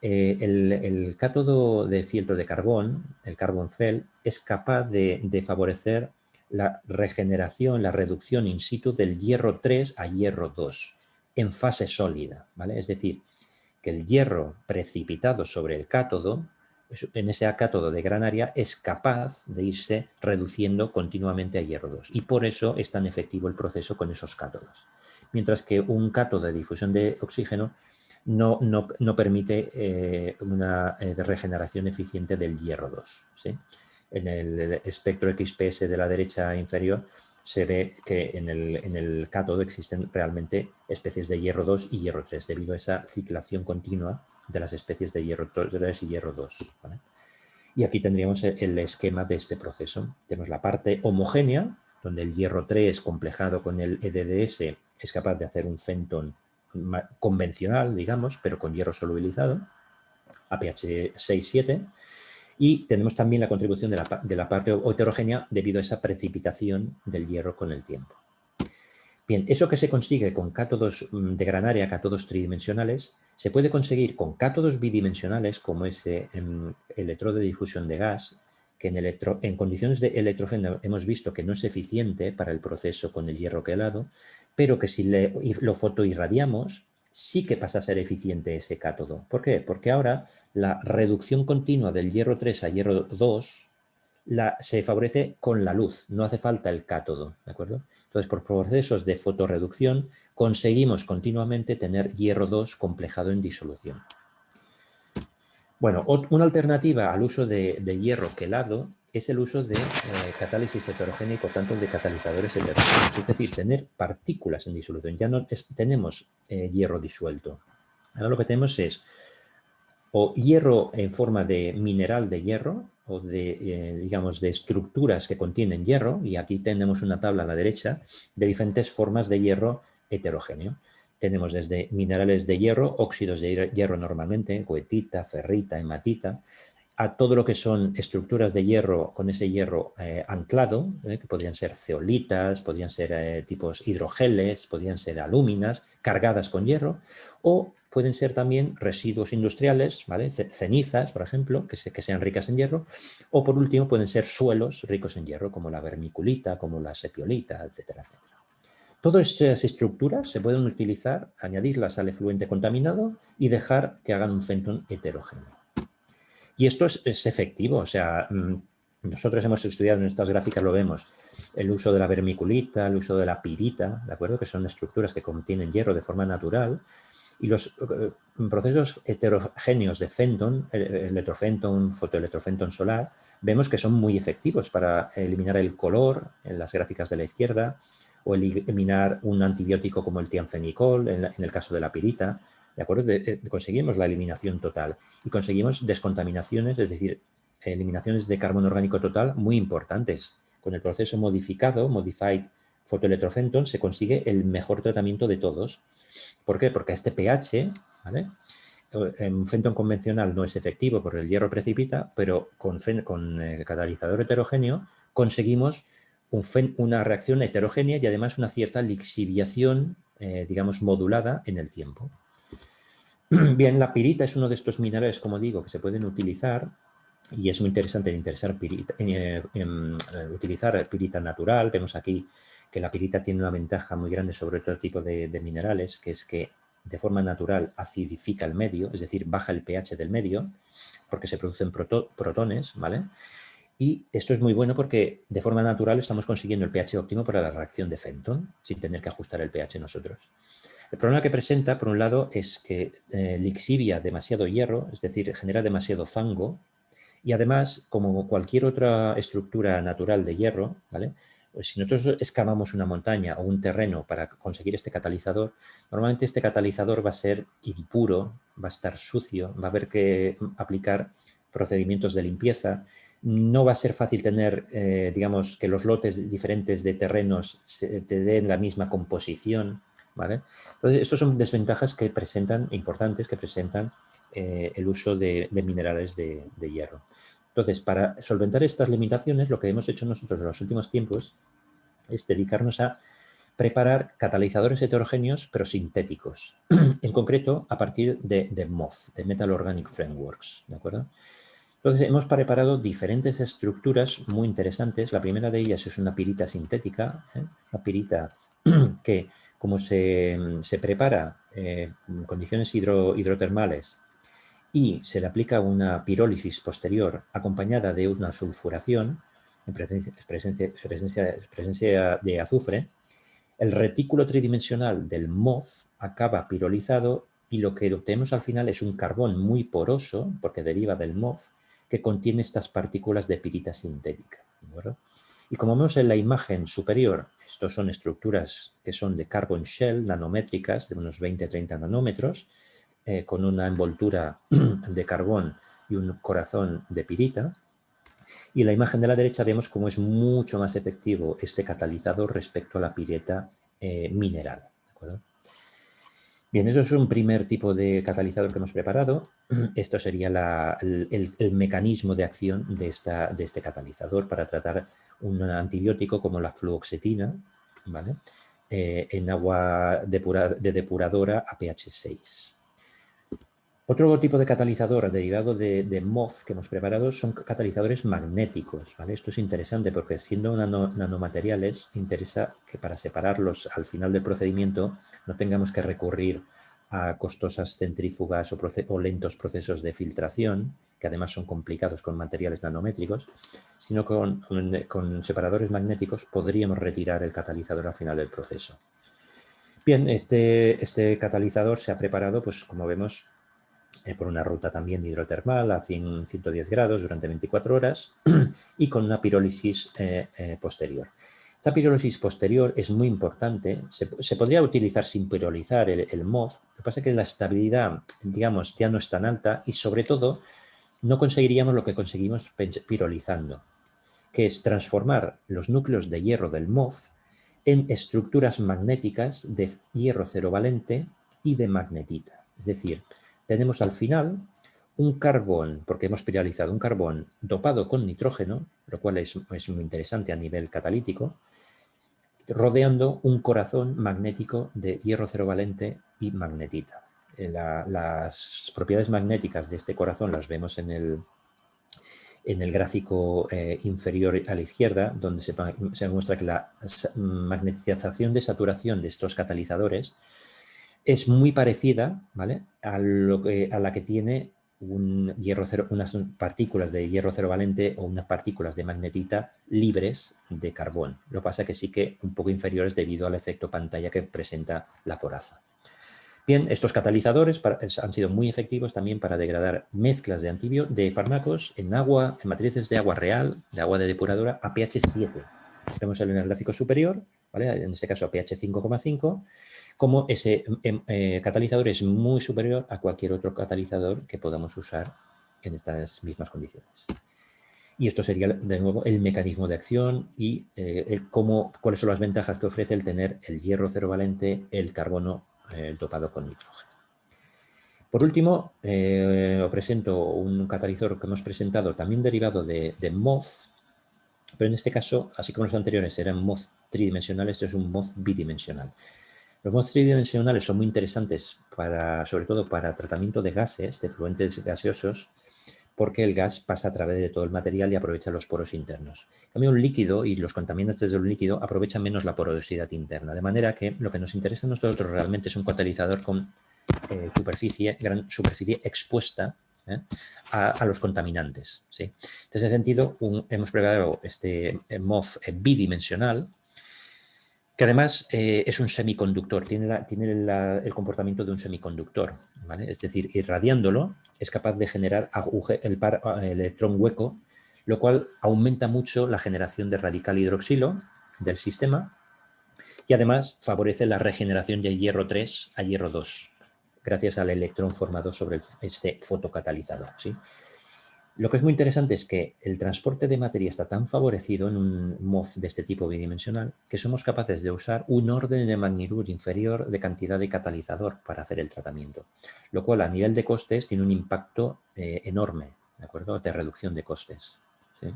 El cátodo de fieltro de carbón, el carbon field, es capaz de favorecer la regeneración, la reducción in situ del hierro 3 a hierro 2 en fase sólida, ¿vale? Es decir, que el hierro precipitado sobre el cátodo, en ese cátodo de gran área, es capaz de irse reduciendo continuamente a hierro 2 y por eso es tan efectivo el proceso con esos cátodos. Mientras que un cátodo de difusión de oxígeno no permite una regeneración eficiente del hierro 2, ¿sí? En el espectro XPS de la derecha inferior se ve que en el cátodo existen realmente especies de hierro 2 y hierro 3 debido a esa ciclación continua de las especies de hierro 3 y hierro 2, ¿vale? Y aquí tendríamos el esquema de este proceso. Tenemos la parte homogénea, donde el hierro 3 complejado con el EDDS es capaz de hacer un Fenton convencional, digamos, pero con hierro solubilizado, a pH 6-7. Y tenemos también la contribución de la parte heterogénea debido a esa precipitación del hierro con el tiempo. Bien, eso que se consigue con cátodos de gran área, cátodos tridimensionales, se puede conseguir con cátodos bidimensionales, como ese electrodo de difusión de gas, que en condiciones de electrofeno hemos visto que no es eficiente para el proceso con el hierro quelado, pero que si lo fotoirradiamos, sí que pasa a ser eficiente ese cátodo. ¿Por qué? Porque ahora la reducción continua del hierro 3 a hierro 2 se favorece con la luz, no hace falta el cátodo, ¿de acuerdo? Entonces, por procesos de fotorreducción, conseguimos continuamente tener hierro 2 complejado en disolución. Bueno, una alternativa al uso de hierro quelado es el uso de catálisis heterogénea y por tanto de catalizadores heterogéneos, es decir, tener partículas en disolución. Ya no tenemos hierro disuelto. Ahora lo que tenemos es o hierro en forma de mineral de hierro o de, digamos, de estructuras que contienen hierro, y aquí tenemos una tabla a la derecha de diferentes formas de hierro heterogéneo. Tenemos desde minerales de hierro, óxidos de hierro normalmente, goethita, ferrita, hematita, a todo lo que son estructuras de hierro con ese hierro anclado, que podrían ser zeolitas, podrían ser tipos hidrogeles, podrían ser alúminas cargadas con hierro, o pueden ser también residuos industriales, ¿vale? Cenizas, por ejemplo, que sean ricas en hierro, o por último pueden ser suelos ricos en hierro, como la vermiculita, como la sepiolita, etcétera, etcétera. Todas estas estructuras se pueden utilizar, añadirlas al efluente contaminado y dejar que hagan un Fenton heterogéneo. Y esto es efectivo, o sea, nosotros hemos estudiado en estas gráficas, lo vemos, el uso de la vermiculita, el uso de la pirita, ¿de acuerdo? Que son estructuras que contienen hierro de forma natural, y los procesos heterogéneos de Fenton, electrofenton, fotoelectrofenton solar, vemos que son muy efectivos para eliminar el color en las gráficas de la izquierda, o eliminar un antibiótico como el tianfenicol en el caso de la pirita, ¿de acuerdo? Conseguimos la eliminación total y conseguimos descontaminaciones, es decir, eliminaciones de carbono orgánico total muy importantes. Con el proceso modificado, Modified Photoelectrofenton, se consigue el mejor tratamiento de todos. ¿Por qué? Porque a este pH, ¿vale? En Fenton convencional no es efectivo porque el hierro precipita, pero con catalizador heterogéneo conseguimos una reacción heterogénea y además una cierta lixiviación, digamos, modulada en el tiempo. Bien, la pirita es uno de estos minerales, como digo, que se pueden utilizar y es muy interesante utilizar pirita natural. Vemos aquí que la pirita tiene una ventaja muy grande sobre otro tipo de minerales, que es que de forma natural acidifica el medio, es decir, baja el pH del medio, porque se producen protones, ¿vale? Y esto es muy bueno porque de forma natural estamos consiguiendo el pH óptimo para la reacción de Fenton, sin tener que ajustar el pH nosotros. El problema que presenta, por un lado, es que lixivia demasiado hierro, es decir, genera demasiado fango, Y además, como cualquier otra estructura natural de hierro, ¿vale? Pues si nosotros excavamos una montaña o un terreno para conseguir este catalizador, normalmente este catalizador va a ser impuro, va a estar sucio, va a haber que aplicar procedimientos de limpieza. No va a ser fácil tener, digamos, que los lotes diferentes de terrenos te den la misma composición, ¿vale? Entonces, estas son desventajas que presentan, importantes, que presentan el uso de minerales de hierro. Entonces, para solventar estas limitaciones, lo que hemos hecho nosotros en los últimos tiempos es dedicarnos a preparar catalizadores heterogéneos, pero sintéticos. En concreto, a partir de MOF, de Metal Organic Frameworks, ¿de acuerdo? Entonces, hemos preparado diferentes estructuras muy interesantes. La primera de ellas es una pirita sintética, una pirita que, como se prepara en condiciones hidrotermales y se le aplica una pirólisis posterior acompañada de una sulfuración en presencia de azufre, el retículo tridimensional del MOF acaba pirolizado y lo que obtenemos al final es un carbón muy poroso, porque deriva del MOF, que contiene estas partículas de pirita sintética. ¿De Y como vemos en la imagen superior, estos son estructuras que son de carbon shell, nanométricas, de unos 20-30 nanómetros, con una envoltura de carbón y un corazón de pirita. Y en la imagen de la derecha vemos cómo es mucho más efectivo este catalizador respecto a la pirita mineral. ¿De acuerdo? Bien, eso es un primer tipo de catalizador que hemos preparado. Esto sería el mecanismo de acción de este catalizador para tratar un antibiótico como la fluoxetina, ¿vale? En agua de depuradora a pH 6. Otro tipo de catalizador derivado de MOF que hemos preparado son catalizadores magnéticos, ¿vale? Esto es interesante porque siendo nanomateriales, interesa que para separarlos al final del procedimiento no tengamos que recurrir a costosas centrífugas o lentos procesos de filtración, que además son complicados con materiales nanométricos, sino con separadores magnéticos podríamos retirar el catalizador al final del proceso. Bien, este catalizador se ha preparado, pues como vemos, por una ruta también hidrotermal a 110 grados durante 24 horas y con una pirólisis posterior. Esta pirólisis posterior es muy importante. Se podría utilizar sin pirolizar el MOF. Lo que pasa es que la estabilidad, digamos, ya no es tan alta y sobre todo no conseguiríamos lo que conseguimos pirolizando, que es transformar los núcleos de hierro del MOF en estructuras magnéticas de hierro cerovalente y de magnetita. Es decir, tenemos al final un carbón, porque hemos piralizado un carbón dopado con nitrógeno, lo cual es muy interesante a nivel catalítico, rodeando un corazón magnético de hierro cerovalente y magnetita. Las propiedades magnéticas de este corazón las vemos en el gráfico inferior a la izquierda, donde se muestra que la magnetización de saturación de estos catalizadores es muy parecida, ¿vale?, a la que tiene unas partículas de hierro cerovalente o unas partículas de magnetita libres de carbón. Lo que pasa es que sí que un poco inferiores debido al efecto pantalla que presenta la coraza. Bien, estos catalizadores han sido muy efectivos también para degradar mezclas de fármacos en agua, en matrices de agua real, de agua de depuradora, a pH 7. Vemos en el gráfico superior, ¿vale?, en este caso a pH 5,5, como ese catalizador es muy superior a cualquier otro catalizador que podamos usar en estas mismas condiciones. Y esto sería, de nuevo, el mecanismo de acción y cuáles son las ventajas que ofrece el tener el hierro cerovalente, el carbono dopado con nitrógeno. Por último, os presento un catalizador que hemos presentado también derivado de MOF, pero en este caso, así como los anteriores eran MOF tridimensionales, este es un MOF bidimensional. Los MOF tridimensionales son muy interesantes, sobre todo para tratamiento de gases, de fluentes gaseosos, porque el gas pasa a través de todo el material y aprovecha los poros internos. En cambio, un líquido y los contaminantes de un líquido aprovechan menos la porosidad interna, de manera que lo que nos interesa a nosotros realmente es un catalizador con gran superficie expuesta a los contaminantes, ¿sí? En ese sentido, hemos preparado este MOF bidimensional, que además es un semiconductor, tiene el comportamiento de un semiconductor, ¿vale? Es decir, irradiándolo es capaz de generar el electrón hueco, lo cual aumenta mucho la generación de radical hidroxilo del sistema y además favorece la regeneración de hierro 3 a hierro 2, gracias al electrón formado sobre este fotocatalizador, ¿sí? Lo que es muy interesante es que el transporte de materia está tan favorecido en un MOF de este tipo bidimensional que somos capaces de usar un orden de magnitud inferior de cantidad de catalizador para hacer el tratamiento, lo cual a nivel de costes tiene un impacto enorme, ¿de acuerdo? De reducción de costes, ¿sí?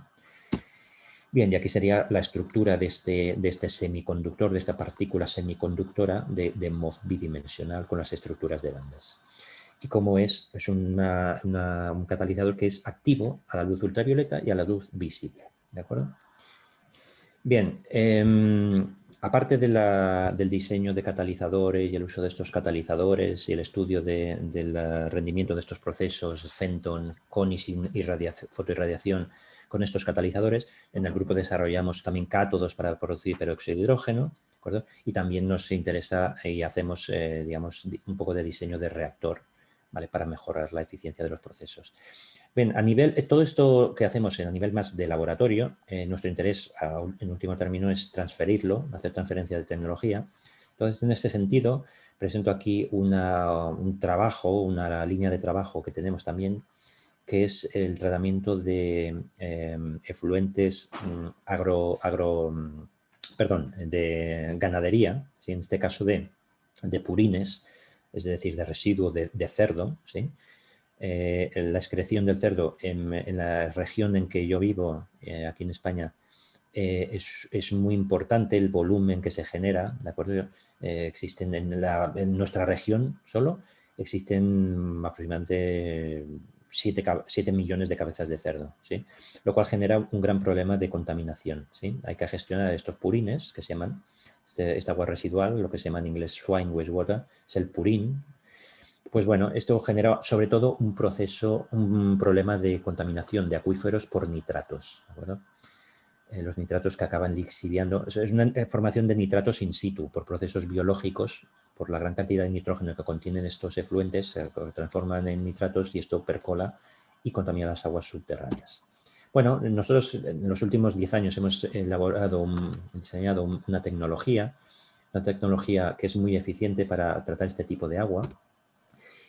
Bien, y aquí sería la estructura de este semiconductor, de esta partícula semiconductora de MOF bidimensional con las estructuras de bandas. Y como es un catalizador que es activo a la luz ultravioleta y a la luz visible, ¿de acuerdo? Bien, aparte del diseño de catalizadores y el uso de estos catalizadores y el estudio del rendimiento de estos procesos, Fenton, CONIS y fotoirradiación con estos catalizadores, en el grupo desarrollamos también cátodos para producir peróxido de hidrógeno, ¿de acuerdo? Y también nos interesa y hacemos, digamos, un poco de diseño de reactor, ¿vale? Para mejorar la eficiencia de los procesos. Bien, todo esto que hacemos a nivel más de laboratorio, nuestro interés en último término es transferirlo, hacer transferencia de tecnología. Entonces, en este sentido, presento aquí un trabajo, una línea de trabajo que tenemos también, que es el tratamiento de efluentes de ganadería, ¿sí? En este caso de purines, es decir, de residuo de cerdo, ¿sí? La excreción del cerdo en la región en que yo vivo, aquí en España, es muy importante el volumen que se genera, ¿de acuerdo? Existen en nuestra región solo, existen aproximadamente 7 millones de cabezas de cerdo, ¿sí? Lo cual genera un gran problema de contaminación, ¿sí? Hay que gestionar estos purines, que se llaman, esta agua residual, lo que se llama en inglés swine wastewater, es el purín. Pues bueno, esto genera sobre todo un problema de contaminación de acuíferos por nitratos, ¿de acuerdo? Los nitratos que acaban lixiviando, es una formación de nitratos in situ por procesos biológicos, por la gran cantidad de nitrógeno que contienen estos efluentes, se transforman en nitratos y esto percola y contamina las aguas subterráneas. Bueno, nosotros en los últimos 10 años hemos diseñado una tecnología que es muy eficiente para tratar este tipo de agua,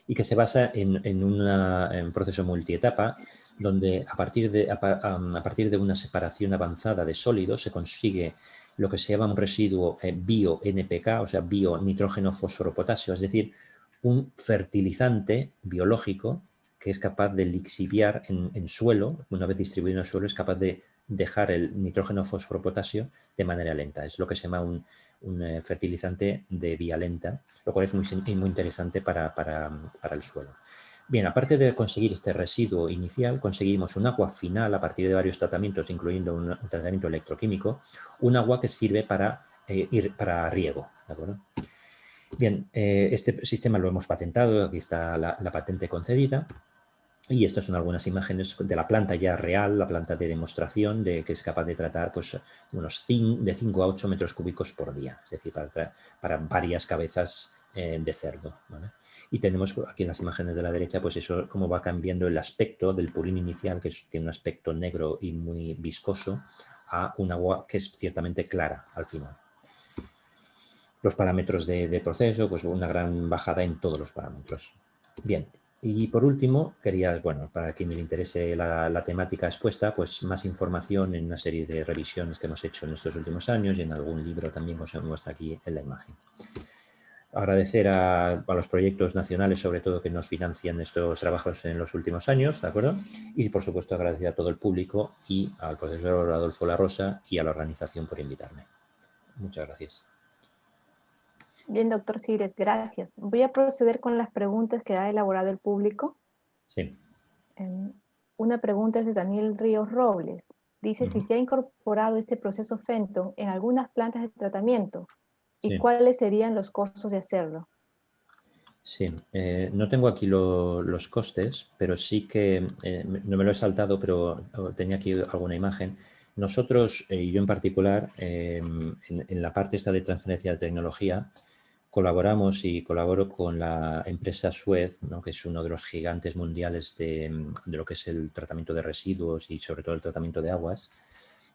y que se basa en un proceso multietapa donde a partir de una separación avanzada de sólidos se consigue lo que se llama un residuo bio-NPK, o sea, bio-nitrógeno fósforo potasio, es decir, un fertilizante biológico que es capaz de lixiviar en suelo, una vez distribuido en el suelo, es capaz de dejar el nitrógeno fósforo potasio de manera lenta. Es lo que se llama un fertilizante de vía lenta, lo cual es muy interesante para el suelo. Bien, aparte de conseguir este residuo inicial, conseguimos un agua final a partir de varios tratamientos, incluyendo un tratamiento electroquímico, un agua que sirve para riego, ¿de acuerdo? Bien, este sistema lo hemos patentado, aquí está la patente concedida. Y estas son algunas imágenes de la planta ya real, la planta de demostración de que es capaz de tratar pues, de 5 a 8 metros cúbicos por día, es decir, para varias cabezas de cerdo, ¿vale? Y tenemos aquí en las imágenes de la derecha, pues eso, cómo va cambiando el aspecto del purín inicial, que tiene un aspecto negro y muy viscoso, a un agua que es ciertamente clara al final. Los parámetros de proceso, pues una gran bajada en todos los parámetros. Bien. Y por último, quería, bueno, para quien le interese la temática expuesta, pues más información en una serie de revisiones que hemos hecho en estos últimos años y en algún libro también que os muestra aquí en la imagen. Agradecer a los proyectos nacionales, sobre todo, que nos financian estos trabajos en los últimos años, ¿de acuerdo? Y, por supuesto, agradecer a todo el público y al profesor Adolfo La Rosa y a la organización por invitarme. Muchas gracias. Bien, doctor Cires, gracias. Voy a proceder con las preguntas que ha elaborado el público. Sí. Una pregunta es de Daniel Ríos Robles. Dice si se ha incorporado este proceso Fenton en algunas plantas de tratamiento y Sí. cuáles serían los costos de hacerlo. Sí, no tengo aquí los costes, pero sí que, no me lo he saltado, pero tenía aquí alguna imagen. Nosotros, y yo en particular, en la parte esta de transferencia de tecnología, colaboramos y colaboro con la empresa Suez, ¿no? Que es uno de los gigantes mundiales de lo que es el tratamiento de residuos y sobre todo el tratamiento de aguas,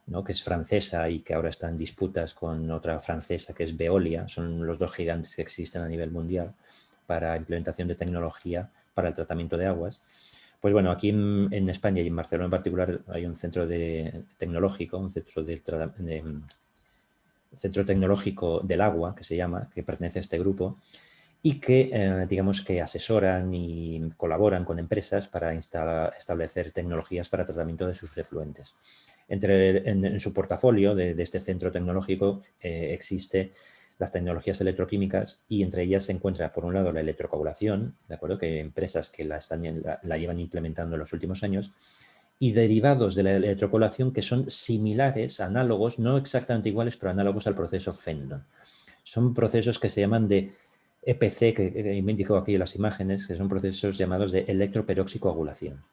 ¿no? Que es francesa y que ahora está en disputas con otra francesa que es Veolia. Son los dos gigantes que existen a nivel mundial para implementación de tecnología para el tratamiento de aguas. Pues bueno, aquí en España y en Barcelona en particular hay un centro tecnológico, un centro tecnológico del agua, que se llama, que pertenece a este grupo, y que, digamos, que asesoran y colaboran con empresas para establecer tecnologías para tratamiento de sus efluentes. En su portafolio de este centro tecnológico existe las tecnologías electroquímicas y entre ellas se encuentra, por un lado, la electrocoagulación, ¿de acuerdo? Que hay empresas que la llevan implementando en los últimos años, y derivados de la electrocoagulación que son similares, análogos, no exactamente iguales, pero análogos al proceso Fenton. Son procesos que se llaman de EPC, que me indicó aquí en las imágenes, que son procesos llamados de electroperoxicoagulación,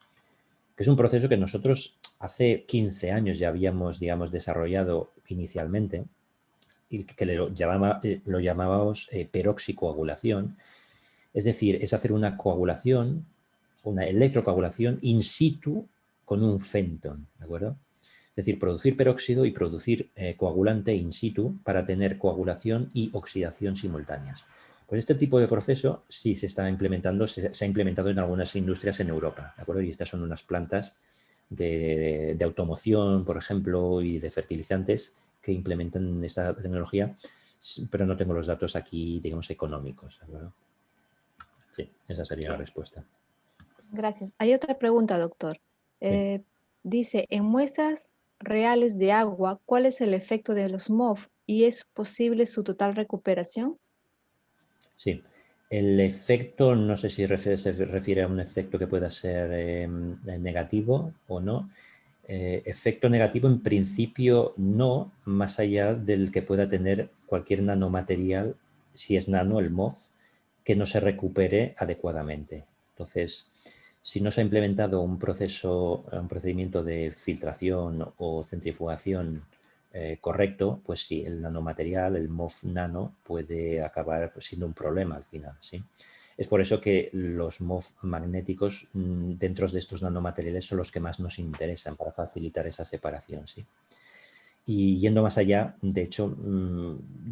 que es un proceso que nosotros hace 15 años ya habíamos, digamos, desarrollado inicialmente y que lo llamábamos peroxicoagulación. Es decir, es hacer una coagulación, una electrocoagulación in situ con un Fenton, ¿de acuerdo? Es decir, producir peróxido y producir coagulante in situ para tener coagulación y oxidación simultáneas. Pues este tipo de proceso sí se está implementando, se ha implementado en algunas industrias en Europa, ¿de acuerdo? Y estas son unas plantas de automoción, por ejemplo, y de fertilizantes que implementan esta tecnología, pero no tengo los datos aquí, digamos, económicos, ¿de acuerdo? Sí, esa sería la respuesta. Gracias. Hay otra pregunta, doctor. Dice, en muestras reales de agua, ¿cuál es el efecto de los MOF y es posible su total recuperación? Sí, el efecto, no sé si se refiere a un efecto que pueda ser negativo o no. Efecto negativo en principio no, más allá del que pueda tener cualquier nanomaterial, si es nano el MOF, que no se recupere adecuadamente. Entonces, si no se ha implementado un procedimiento de filtración o centrifugación correcto, pues sí, el nanomaterial, el MOF nano, puede acabar siendo un problema al final, ¿sí? Es por eso que los MOF magnéticos dentro de estos nanomateriales son los que más nos interesan para facilitar esa separación, ¿sí? Y yendo más allá, de hecho,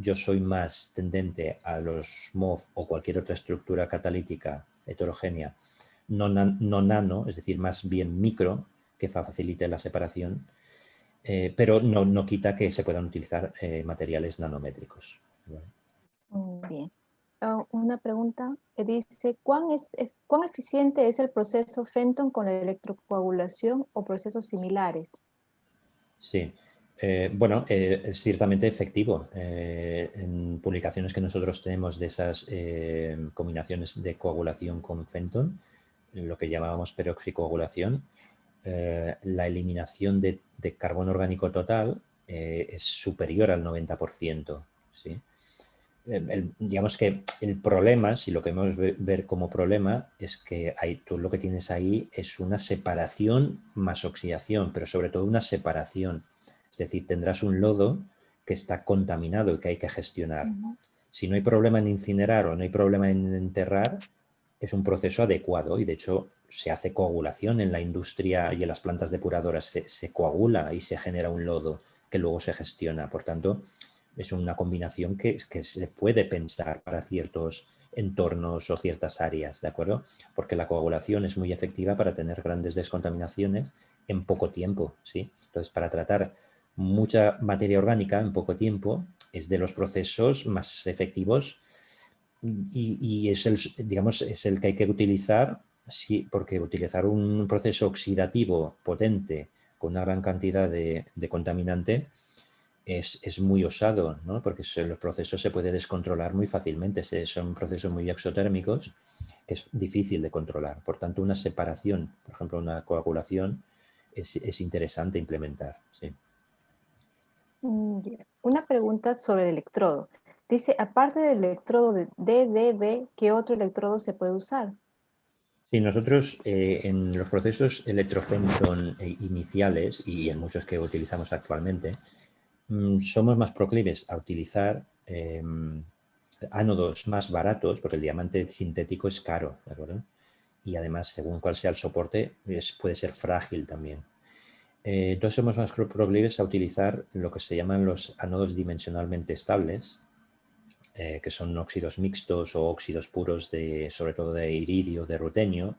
yo soy más tendente a los MOF o cualquier otra estructura catalítica heterogénea no nano, es decir, más bien micro, que facilite la separación, pero no quita que se puedan utilizar materiales nanométricos. Muy bien. Una pregunta que dice, ¿cuán eficiente es el proceso Fenton con la electrocoagulación o procesos similares? Sí, bueno, es ciertamente efectivo. En publicaciones que nosotros tenemos de esas combinaciones de coagulación con Fenton, lo que llamábamos peroxicoagulación, la eliminación de carbono orgánico total es superior al 90%, ¿sí? Digamos que el problema, si lo queremos ver como problema, es que tú lo que tienes ahí es una separación más oxidación, pero sobre todo una separación. Es decir, tendrás un lodo que está contaminado y que hay que gestionar. Si no hay problema en incinerar o no hay problema en enterrar, es un proceso adecuado y de hecho se hace coagulación en la industria y en las plantas depuradoras, se coagula y se genera un lodo que luego se gestiona. Por tanto, es una combinación que se puede pensar para ciertos entornos o ciertas áreas, ¿de acuerdo? Porque la coagulación es muy efectiva para tener grandes descontaminaciones en poco tiempo, ¿sí? Entonces, para tratar mucha materia orgánica en poco tiempo es de los procesos más efectivos y es digamos, es el que hay que utilizar, sí, porque utilizar un proceso oxidativo potente con una gran cantidad de contaminante es muy osado, ¿no? Porque los procesos se puede descontrolar muy fácilmente. Son procesos muy exotérmicos que es difícil de controlar. Por tanto, una separación, por ejemplo, una coagulación, es interesante implementar. Sí. Una pregunta sobre el electrodo. Dice, aparte del electrodo de DDB, ¿qué otro electrodo se puede usar? Sí, nosotros en los procesos electrofenton iniciales y en muchos que utilizamos actualmente, somos más proclives a utilizar ánodos más baratos, porque el diamante sintético es caro, ¿de acuerdo? Y además, según cuál sea el soporte, puede ser frágil también. Entonces somos más proclives a utilizar lo que se llaman los ánodos dimensionalmente estables, que son óxidos mixtos o óxidos puros, sobre todo de iridio, de rutenio,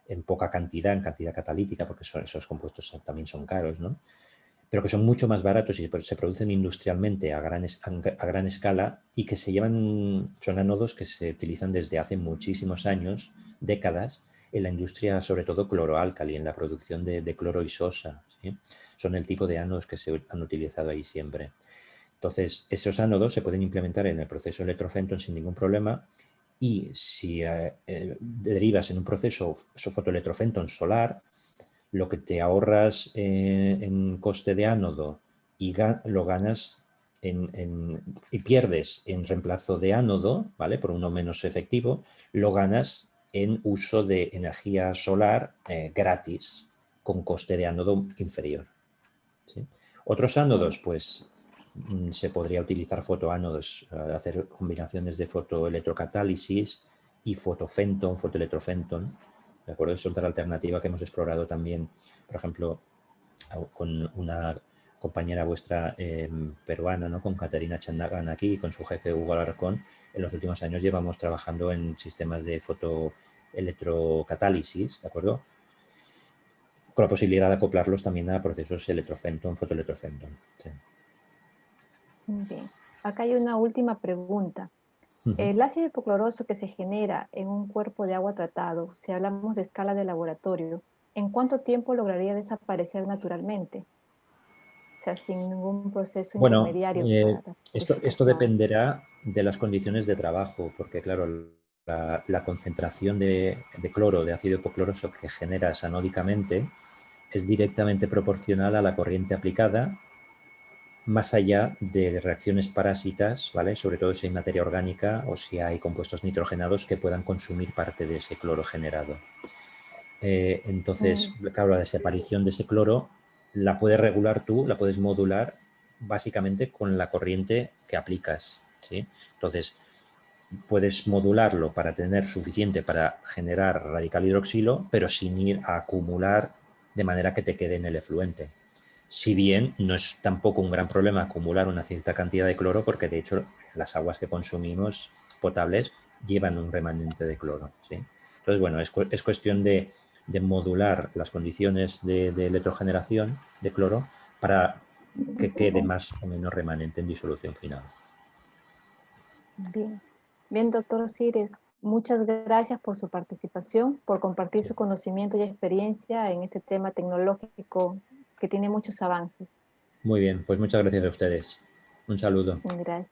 en poca cantidad, en cantidad catalítica, porque esos compuestos también son caros, ¿no? Pero que son mucho más baratos y se producen industrialmente a gran escala y que son ánodos que se utilizan desde hace muchísimos años, décadas, en la industria, sobre todo cloroálcali, en la producción de cloro y sosa, ¿sí? Son el tipo de ánodos que se han utilizado ahí siempre. Entonces, esos ánodos se pueden implementar en el proceso electrofenton sin ningún problema y si derivas en un proceso fotoelectrofenton solar, lo que te ahorras en coste de ánodo y lo ganas y pierdes en reemplazo de ánodo, ¿vale? Por uno menos efectivo, lo ganas en uso de energía solar gratis con coste de ánodo inferior, ¿sí? Otros ánodos, pues se podría utilizar fotoánodos, hacer combinaciones de fotoelectrocatálisis y fotoelectrofenton, ¿de acuerdo? Es otra alternativa que hemos explorado también, por ejemplo, con una compañera vuestra peruana, ¿no? Con Caterina Chandagan aquí y con su jefe Hugo Alarcón. En los últimos años llevamos trabajando en sistemas de fotoelectrocatálisis, ¿de acuerdo? Con la posibilidad de acoplarlos también a procesos electrofenton, fotoelectrofenton. Sí. Bien. Acá hay una última pregunta. El ácido hipocloroso que se genera en un cuerpo de agua tratado, si hablamos de escala de laboratorio, ¿en cuánto tiempo lograría desaparecer naturalmente? O sea, sin ningún proceso Bueno, intermediario para la esto purificación. dependerá de las condiciones de trabajo, porque claro, la concentración de cloro, de ácido hipocloroso que generas anódicamente es directamente proporcional a la corriente aplicada, más allá de reacciones parásitas, ¿vale? Sobre todo si hay materia orgánica o si hay compuestos nitrogenados que puedan consumir parte de ese cloro generado. Entonces, claro, la desaparición de ese cloro la puedes regular tú, la puedes modular básicamente con la corriente que aplicas, ¿sí? Entonces, puedes modularlo para tener suficiente para generar radical hidroxilo, pero sin ir a acumular de manera que te quede en el efluente. Si bien no es tampoco un gran problema acumular una cierta cantidad de cloro, porque de hecho las aguas que consumimos potables llevan un remanente de cloro, ¿sí? Entonces, bueno, es cuestión de modular las condiciones de electrogeneración de cloro para que quede más o menos remanente en disolución final. Bien. Bien, doctor Cires, muchas gracias por su participación, por compartir Sí. su conocimiento y experiencia en este tema tecnológico que tiene muchos avances. Muy bien, pues muchas gracias a ustedes. Un saludo. Gracias.